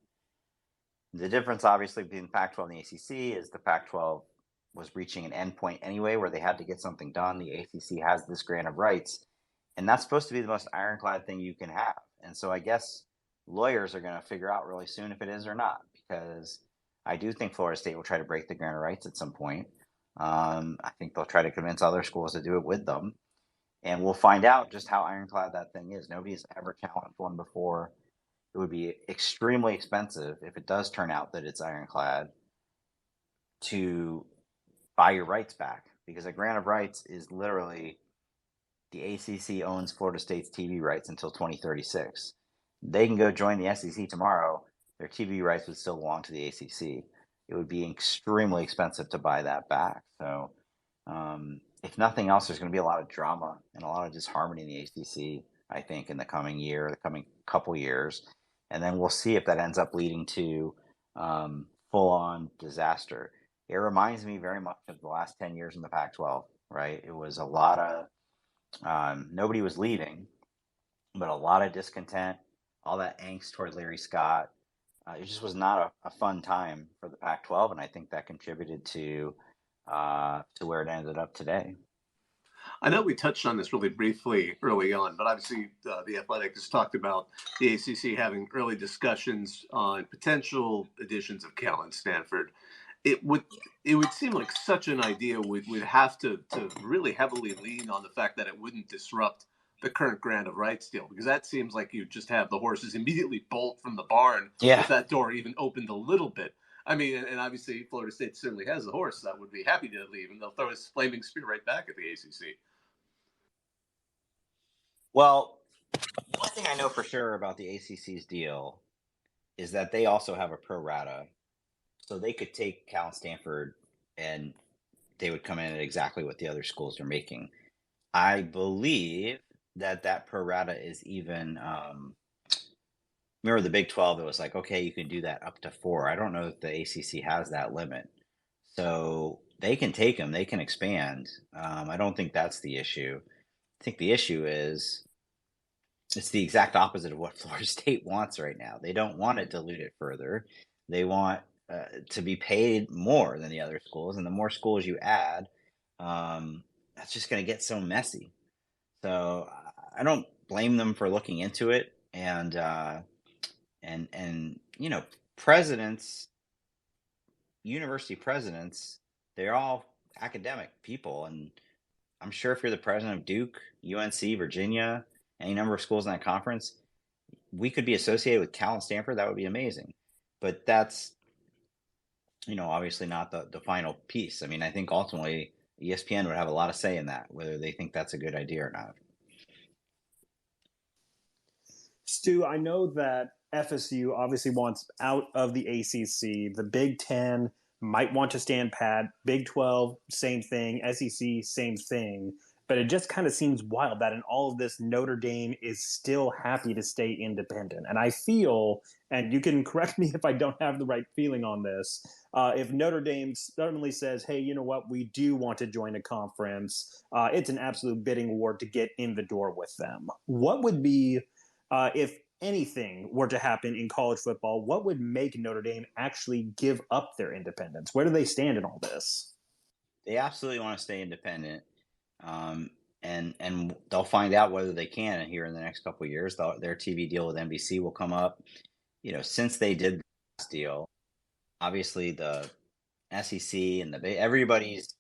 The difference, obviously, between Pac-12 and the ACC is the Pac-12 was reaching an endpoint anyway where they had to get something done. The ACC has this grant of rights, and that's supposed to be the most ironclad thing you can have. And so I guess lawyers are going to figure out really soon if it is or not, because I do think Florida State will try to break the grant of rights at some point. I think they'll try to convince other schools to do it with them. And we'll find out just how ironclad that thing is. Nobody's ever challenged one before. It would be extremely expensive if it does turn out that it's ironclad to buy your rights back, because a grant of rights is literally the ACC owns Florida State's TV rights until 2036. They can go join the SEC tomorrow. Their TV rights would still belong to the ACC. It would be extremely expensive to buy that back. So if nothing else, there's going to be a lot of drama and a lot of disharmony in the ACC, I think, in the coming couple years. And then we'll see if that ends up leading to full-on disaster. It reminds me very much of the last 10 years in the Pac-12, right? It was a lot of, nobody was leaving, but a lot of discontent, all that angst toward Larry Scott. It just was not a fun time for the Pac-12, and I think that contributed to where it ended up today. I know we touched on this really briefly early on, but obviously the Athletic has talked about the ACC having early discussions on potential additions of Cal and Stanford. It would seem like such an idea would have to really heavily lean on the fact that it wouldn't disrupt the current grant of rights deal, because that seems like you just have the horses immediately bolt from the barn if that door even opened a little bit. I mean, and obviously Florida State certainly has the horse that would be happy to leave, and they'll throw his flaming spear right back at the ACC. Well, one thing I know for sure about the ACC's deal is that they also have a pro rata. So they could take Cal and Stanford and they would come in at exactly what the other schools are making. I believe that pro rata is even. Remember the Big 12? It was like, okay, you can do that up to 4. I don't know if the ACC has that limit, so they can take them. They can expand. I don't think that's the issue. I think the issue is it's the exact opposite of what Florida State wants right now. They don't want to dilute it further. They want to be paid more than the other schools, and the more schools you add, that's just going to get so messy. So I don't blame them for looking into it, and you know, presidents, university presidents, they're all academic people, and I'm sure if you're the president of Duke, UNC, Virginia, any number of schools in that conference, we could be associated with Cal and Stanford. That would be amazing. But that's, obviously not the final piece. I mean, I think ultimately ESPN would have a lot of say in that, whether they think that's a good idea or not. Stu, I know that FSU obviously wants out of the ACC. The Big Ten might want to stand pat. Big 12, same thing. SEC, same thing. But it just kind of seems wild that in all of this, Notre Dame is still happy to stay independent. And I feel, and you can correct me if I don't have the right feeling on this, if Notre Dame suddenly says, hey, you know what, we do want to join a conference, it's an absolute bidding war to get in the door with them. What would be, if anything were to happen in college football, what would make Notre Dame actually give up their independence? Where do they stand in all this? They absolutely want to stay independent. And they'll find out whether they can here in the next couple of years. Their TV deal with NBC will come up. Since they did the last deal, obviously the SEC and everybody's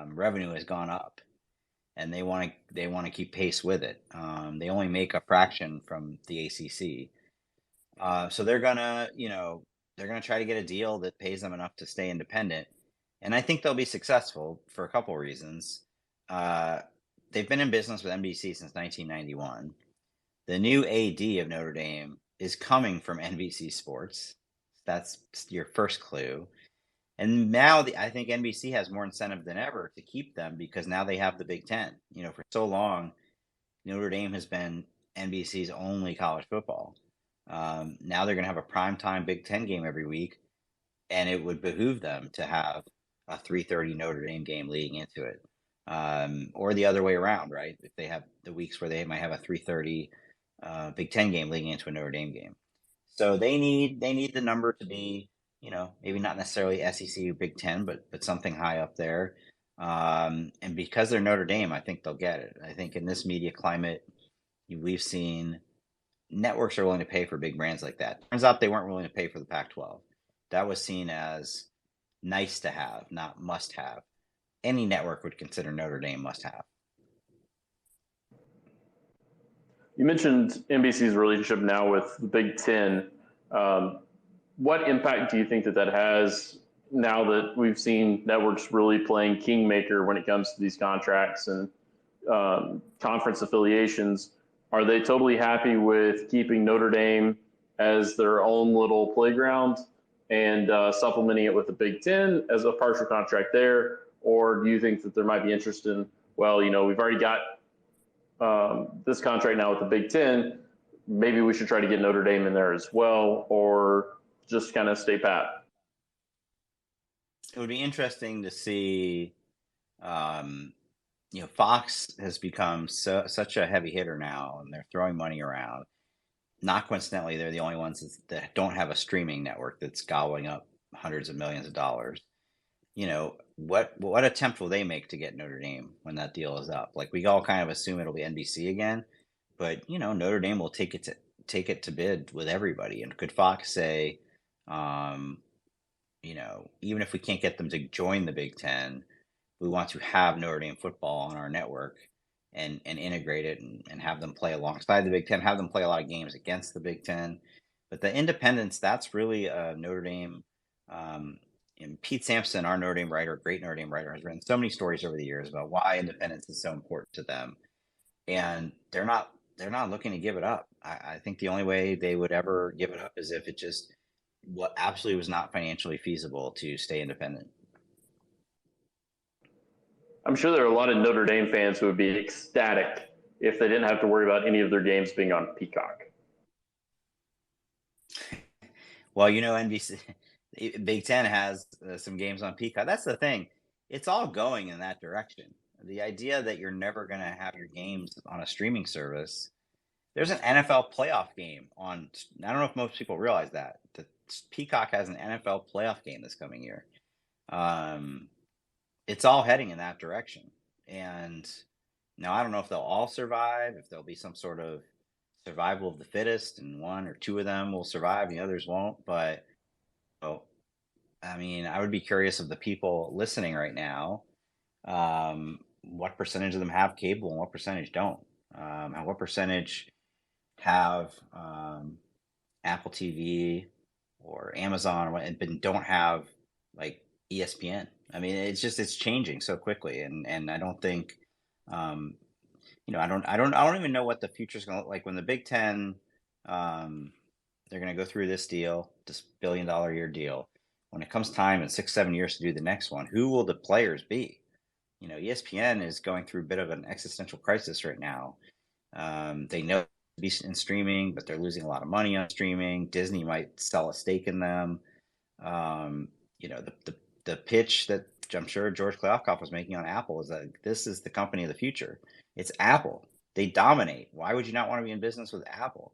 revenue has gone up, and they want to keep pace with it. They only make a fraction from the ACC, so they're gonna try to get a deal that pays them enough to stay independent, and I think they'll be successful for a couple of reasons. They've been in business with NBC since 1991. The new AD of Notre Dame is coming from NBC Sports. That's your first clue. And now I think NBC has more incentive than ever to keep them because now they have the Big Ten. For so long, Notre Dame has been NBC's only college football. Now they're going to have a primetime Big Ten game every week, and it would behoove them to have a 3:30 Notre Dame game leading into it. Or the other way around, right? If they have the weeks where they might have a 3:30 Big Ten game leading into a Notre Dame game. So they need the number to be, maybe not necessarily SEC or Big Ten, but something high up there. And because they're Notre Dame, I think they'll get it. I think in this media climate, we've seen networks are willing to pay for big brands like that. Turns out they weren't willing to pay for the Pac-12. That was seen as nice to have, not must have. Any network would consider Notre Dame must have. You mentioned NBC's relationship now with the Big Ten. What impact do you think that has now that we've seen networks really playing kingmaker when it comes to these contracts and conference affiliations? Are they totally happy with keeping Notre Dame as their own little playground and supplementing it with the Big Ten as a partial contract there? Or do you think that there might be interest in, well, we've already got this contract now with the Big Ten, maybe we should try to get Notre Dame in there as well, or just kind of stay pat? It would be interesting to see, Fox has become such a heavy hitter now, and they're throwing money around. Not coincidentally, they're the only ones that don't have a streaming network that's gobbling up hundreds of millions of dollars. What attempt will they make to get Notre Dame when that deal is up? Like, we all kind of assume it'll be NBC again, but Notre Dame will take it to bid with everybody. And could Fox say, even if we can't get them to join the Big Ten, we want to have Notre Dame football on our network and integrate it and have them play alongside the Big Ten, have them play a lot of games against the Big Ten. But the independence, that's really Notre Dame. And Pete Sampson, our Notre Dame writer, great Notre Dame writer, has written so many stories over the years about why independence is so important to them, and they're not looking to give it up. I think the only way they would ever give it up is if it just absolutely was not financially feasible to stay independent. I'm sure there are a lot of Notre Dame fans who would be ecstatic if they didn't have to worry about any of their games being on Peacock. Well, NBC, Big Ten has some games on Peacock. That's the thing. It's all going in that direction. The idea that you're never going to have your games on a streaming service. There's an NFL playoff game on. I don't know if most people realize that. The Peacock has an NFL playoff game this coming year. It's all heading in that direction. And now I don't know if they'll all survive, if there'll be some sort of survival of the fittest and one or two of them will survive and the others won't. But, I would be curious of the people listening right now, what percentage of them have cable and what percentage don't, and what percentage have Apple TV or Amazon but don't have like ESPN. It's changing so quickly, and I don't think, I don't even know what the future is going to look like when the Big Ten, they're going to go through this deal, this $1 billion a year deal. When it comes time in 6-7 years to do the next one, who will the players be? ESPN is going through a bit of an existential crisis right now. They know be in streaming, but they're losing a lot of money on streaming. Disney might sell a stake in them. The pitch that I'm sure George Kliavkoff was making on Apple is that this is the company of the future. It's Apple. They dominate. Why would you not want to be in business with Apple?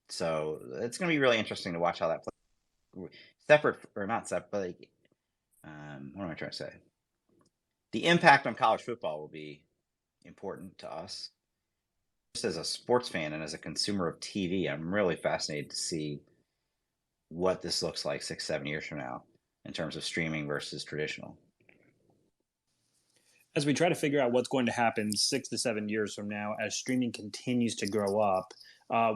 So it's going to be really interesting to watch how that plays. Separate or not separate, but what am I trying to say? The impact on college football will be important to us. Just as a sports fan and as a consumer of TV, I'm really fascinated to see what this looks like 6-7 years from now in terms of streaming versus traditional. As we try to figure out what's going to happen 6 to 7 years from now as streaming continues to grow up,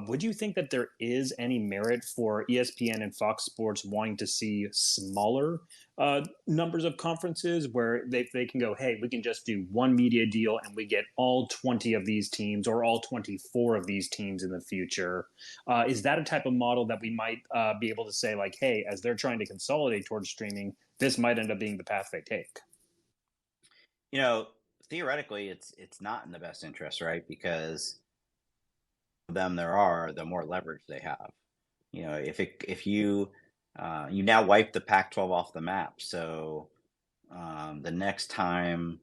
would you think that there is any merit for ESPN and Fox Sports wanting to see smaller numbers of conferences where they can go, hey, we can just do one media deal and we get all 20 of these teams or all 24 of these teams in the future? Is that a type of model that we might be able to say, like, hey, as they're trying to consolidate towards streaming, this might end up being the path they take? Theoretically, it's not in the best interest, right? Because them there are, the more leverage they have. If you now wipe the Pac-12 off the map, so the next time,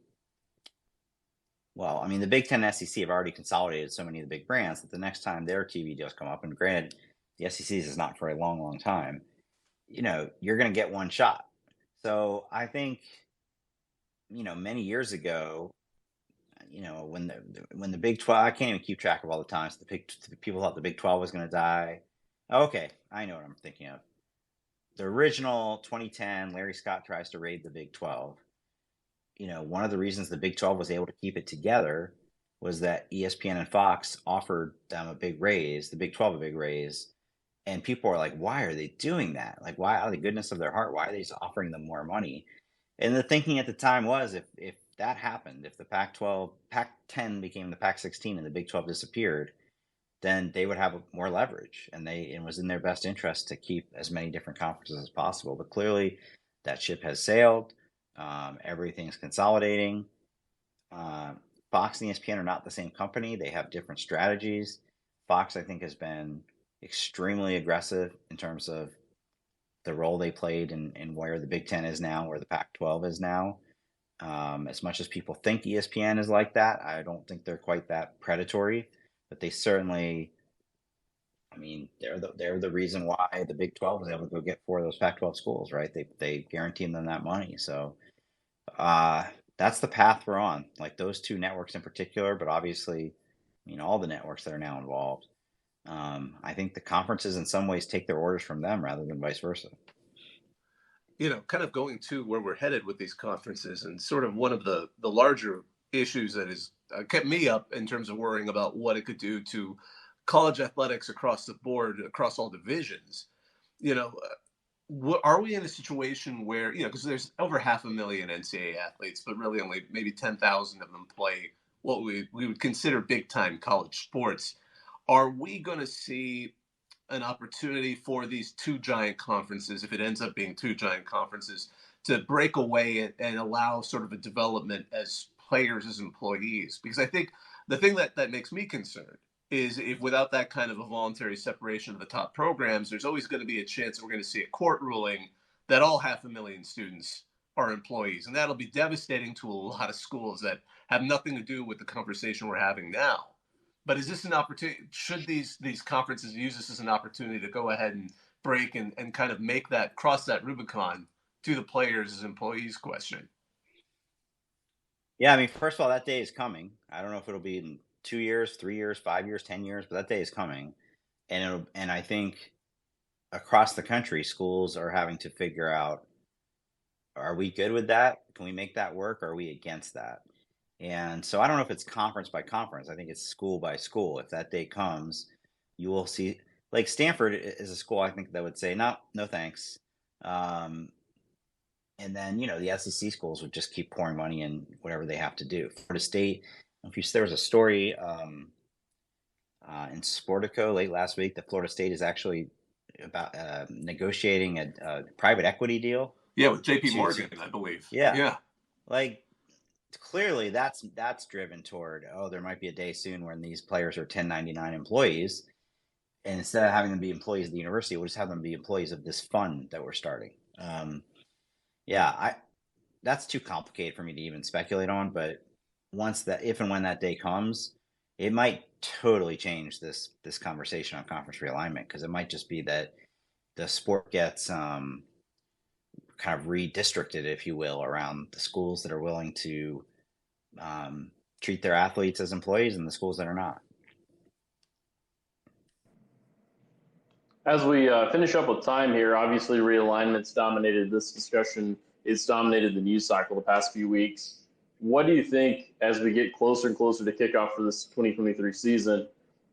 the Big Ten and SEC have already consolidated so many of the big brands that the next time their TV deals come up, and granted, the SEC's is not for a long, long time, you're going to get one shot. So I think, many years ago, when the Big 12, I can't even keep track of all the times the people thought the Big 12 was going to die. Okay, I know what I'm thinking of. The original 2010, Larry Scott tries to raid the Big 12. One of the reasons the Big 12 was able to keep it together was that ESPN and Fox offered them a big raise, the Big 12 a big raise, and people are like, why are they doing that? Like, why, out of the goodness of their heart, why are they just offering them more money? And the thinking at the time was, if that happened, if the Pac-10 became the Pac-16 and the Big 12 disappeared, then they would have more leverage, and it was in their best interest to keep as many different conferences as possible. But clearly, that ship has sailed. Everything's consolidating. Fox and ESPN are not the same company. They have different strategies. Fox, I think, has been extremely aggressive in terms of the role they played and where the Big Ten is now, where the Pac-12 is now. As much as people think ESPN is like that, I don't think they're quite that predatory. But they certainly, they're the reason why the Big 12 was able to go get 4 of those Pac-12 schools, right? They guaranteed them that money. So that's the path we're on. Like those two networks in particular, but obviously, all the networks that are now involved. I think the conferences in some ways take their orders from them rather than vice versa. Kind of going to where we're headed with these conferences, and sort of one of the larger issues that has kept me up in terms of worrying about what it could do to college athletics across the board, across all divisions. Are we in a situation where, because there's over 500,000 NCAA athletes, but really only maybe 10,000 of them play what we would consider big time college sports. Are we going to see an opportunity for these two giant conferences, if it ends up being two giant conferences, to break away and allow sort of a development as players, as employees. Because I think the thing that makes me concerned is if without that kind of a voluntary separation of the top programs, there's always going to be a chance that we're going to see a court ruling that all 500,000 students are employees. And that'll be devastating to a lot of schools that have nothing to do with the conversation we're having now. But is this an opportunity? Should these conferences use this as an opportunity to go ahead and break and kind of make that, cross that Rubicon to the players as employees question? Yeah, I mean, first of all, that day is coming. I don't know if it'll be in 2 years, 3 years, 5 years, 10 years, but that day is coming. And I think across the country, schools are having to figure out, are we good with that? Can we make that work? Or are we against that? And so I don't know if it's conference by conference. I think it's school by school. If that day comes, you will see, like Stanford is a school I think that would say, no thanks. And then, the SEC schools would just keep pouring money in whatever they have to do. Florida State, there was a story in Sportico late last week that Florida State is actually about negotiating a private equity deal. Yeah, with JP Morgan, I believe. Yeah. Like, clearly that's driven toward, there might be a day soon when these players are 1099 employees. And instead of having them be employees of the university, we'll just have them be employees of this fund that we're starting. That's too complicated for me to even speculate on, but if and when that day comes, it might totally change this conversation on conference realignment, because it might just be that the sport gets kind of redistricted, if you will, around the schools that are willing to treat their athletes as employees and the schools that are not. As we finish up with time here, obviously realignment's dominated this discussion. It's dominated the news cycle the past few weeks. What do you think, as we get closer and closer to kickoff for this 2023 season,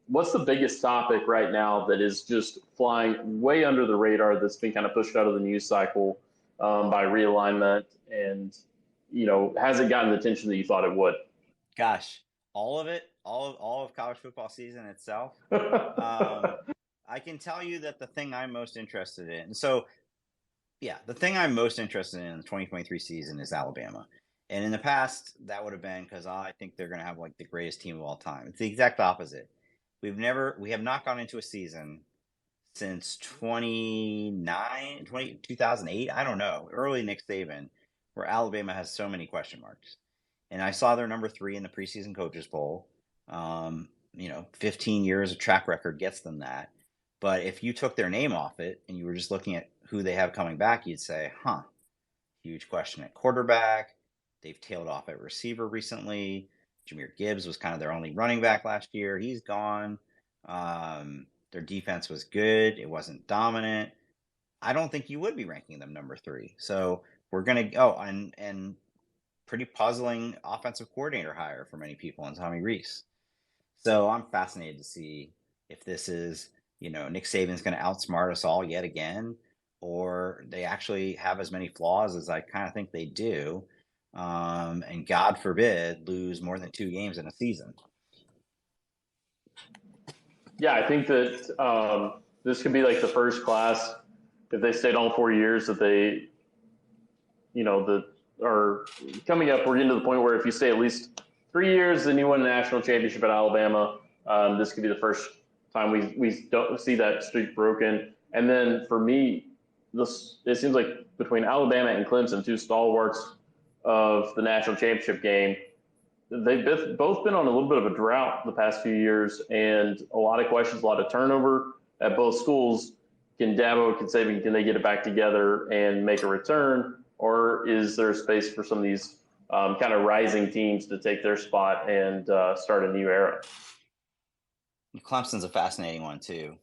what's the biggest topic right now that is just flying way under the radar that's been kind of pushed out of the news cycle by realignment, and has it gotten the attention that you thought it would? Gosh, all of it, all of college football season itself. I can tell you that the thing I'm most interested in. The thing I'm most interested in the 2023 season is Alabama. And in the past, that would have been because I think they're going to have like the greatest team of all time. It's the exact opposite. We have not gone into a season since 2008, I don't know, early Nick Saban, where Alabama has so many question marks. And I saw their number 3 in the preseason coaches poll. 15 years of track record gets them that. But if you took their name off it and you were just looking at who they have coming back, you'd say, huge question at quarterback. They've tailed off at receiver recently. Jahmyr Gibbs was kind of their only running back last year. He's gone. Their defense was good. It wasn't dominant. I don't think you would be ranking them number 3. So we're going to go and pretty puzzling offensive coordinator hire for many people in Tommy Rees. So I'm fascinated to see if this is, Nick Saban's going to outsmart us all yet again, or they actually have as many flaws as I kind of think they do. And God forbid lose more than 2 games in a season. Yeah, I think that this could be like the first class, if they stayed on 4 years, that they, that are coming up. We're getting to the point where if you stay at least 3 years, then you win the national championship at Alabama. This could be the first time we don't see that streak broken. And then for me, it seems like between Alabama and Clemson, 2 stalwarts of the national championship game, they've both been on a little bit of a drought the past few years, and a lot of questions, a lot of turnover at both schools. Can Dabo, can Saban, can they get it back together and make a return, or is there space for some of these kind of rising teams to take their spot and start a new era? Clemson's a fascinating one too.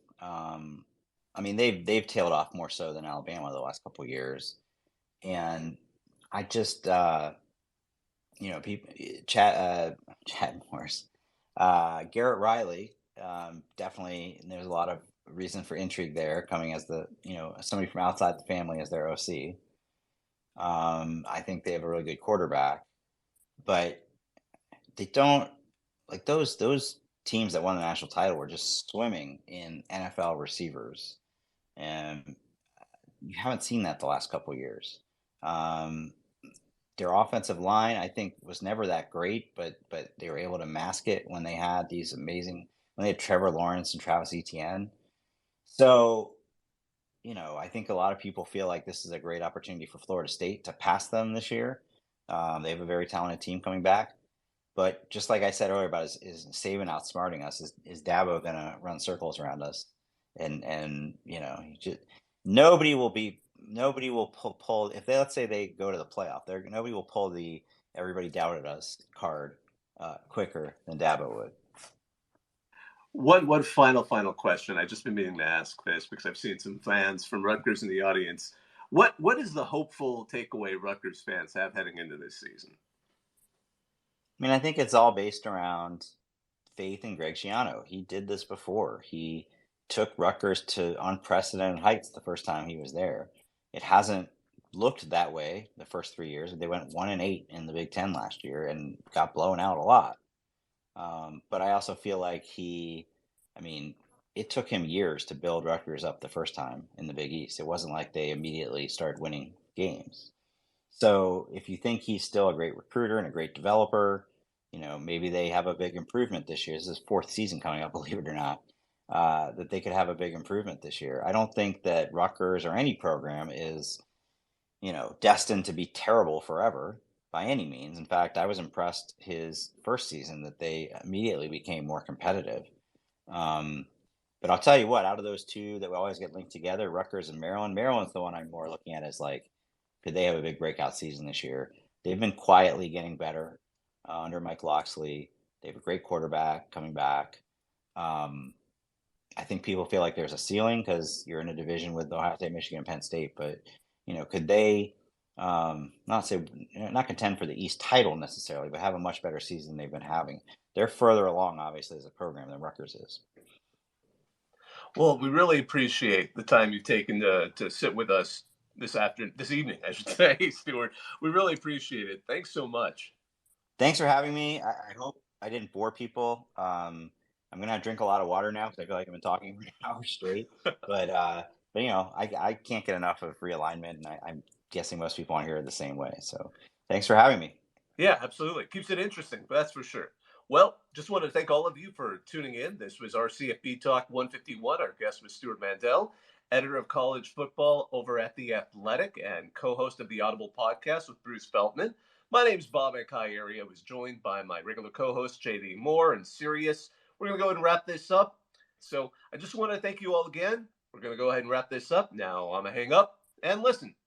They've tailed off more so than Alabama the last couple of years, and I just people Chad Morris, Garrett Riley, definitely. There's a lot of reason for intrigue there, coming as somebody from outside the family as their OC. I think they have a really good quarterback, but they don't, like, those teams that won the national title were just swimming in NFL receivers, and you haven't seen that the last couple of years. Their offensive line, I think, was never that great, but they were able to mask it when they had when they had Trevor Lawrence and Travis Etienne. So, I think a lot of people feel like this is a great opportunity for Florida State to pass them this year. They have a very talented team coming back. But just like I said earlier about is Saban outsmarting us? Is Dabo going to run circles around us? And nobody will pull if let's say they go to the playoff. Nobody will pull the everybody doubted us card quicker than Dabo would. One final question. I've just been meaning to ask this because I've seen some fans from Rutgers in the audience. What is the hopeful takeaway Rutgers fans have heading into this season? I mean, I think it's all based around faith in Greg Schiano. He did this before. He took Rutgers to unprecedented heights the first time he was there. It hasn't looked that way the first 3 years. They went 1-8 in the Big Ten last year and got blown out a lot. But I also feel like it took him years to build Rutgers up the first time in the Big East. It wasn't like they immediately started winning games. So if you think he's still a great recruiter and a great developer, maybe they have a big improvement this year. This is his fourth season coming up, believe it or not, that they could have a big improvement this year. I don't think that Rutgers or any program is, destined to be terrible forever by any means. In fact, I was impressed his first season that they immediately became more competitive. But I'll tell you what, out of those two that we always get linked together, Rutgers and Maryland's the one I'm more looking at as like, could they have a big breakout season this year? They've been quietly getting better under Mike Loxley. They have a great quarterback coming back. I think people feel like there's a ceiling because you're in a division with Ohio State, Michigan, and Penn State. But could they not contend for the East title necessarily, but have a much better season than they've been having? They're further along, obviously, as a program than Rutgers is. Well, we really appreciate the time you've taken to sit with us this evening, I should say, Stewart. We really appreciate it. Thanks so much. Thanks for having me. I hope I didn't bore people. I'm gonna drink a lot of water now because I feel like I've been talking for an hour straight. But I can't get enough of Realignment, and I'm guessing most people on here are the same way. So thanks for having me. Yeah, absolutely. Keeps it interesting, but that's for sure. Well, just want to thank all of you for tuning in. This was our CFB Talk 151. Our guest was Stewart Mandel, editor of college football over at The Athletic and co-host of the Audible podcast with Bruce Feldman. My name's Bob Area. I was joined by my regular co-host, JD Moore and Sirius. We're going to go ahead and wrap this up. So I just want to thank you all again. We're going to go ahead and wrap this up. Now I'm going to hang up and listen.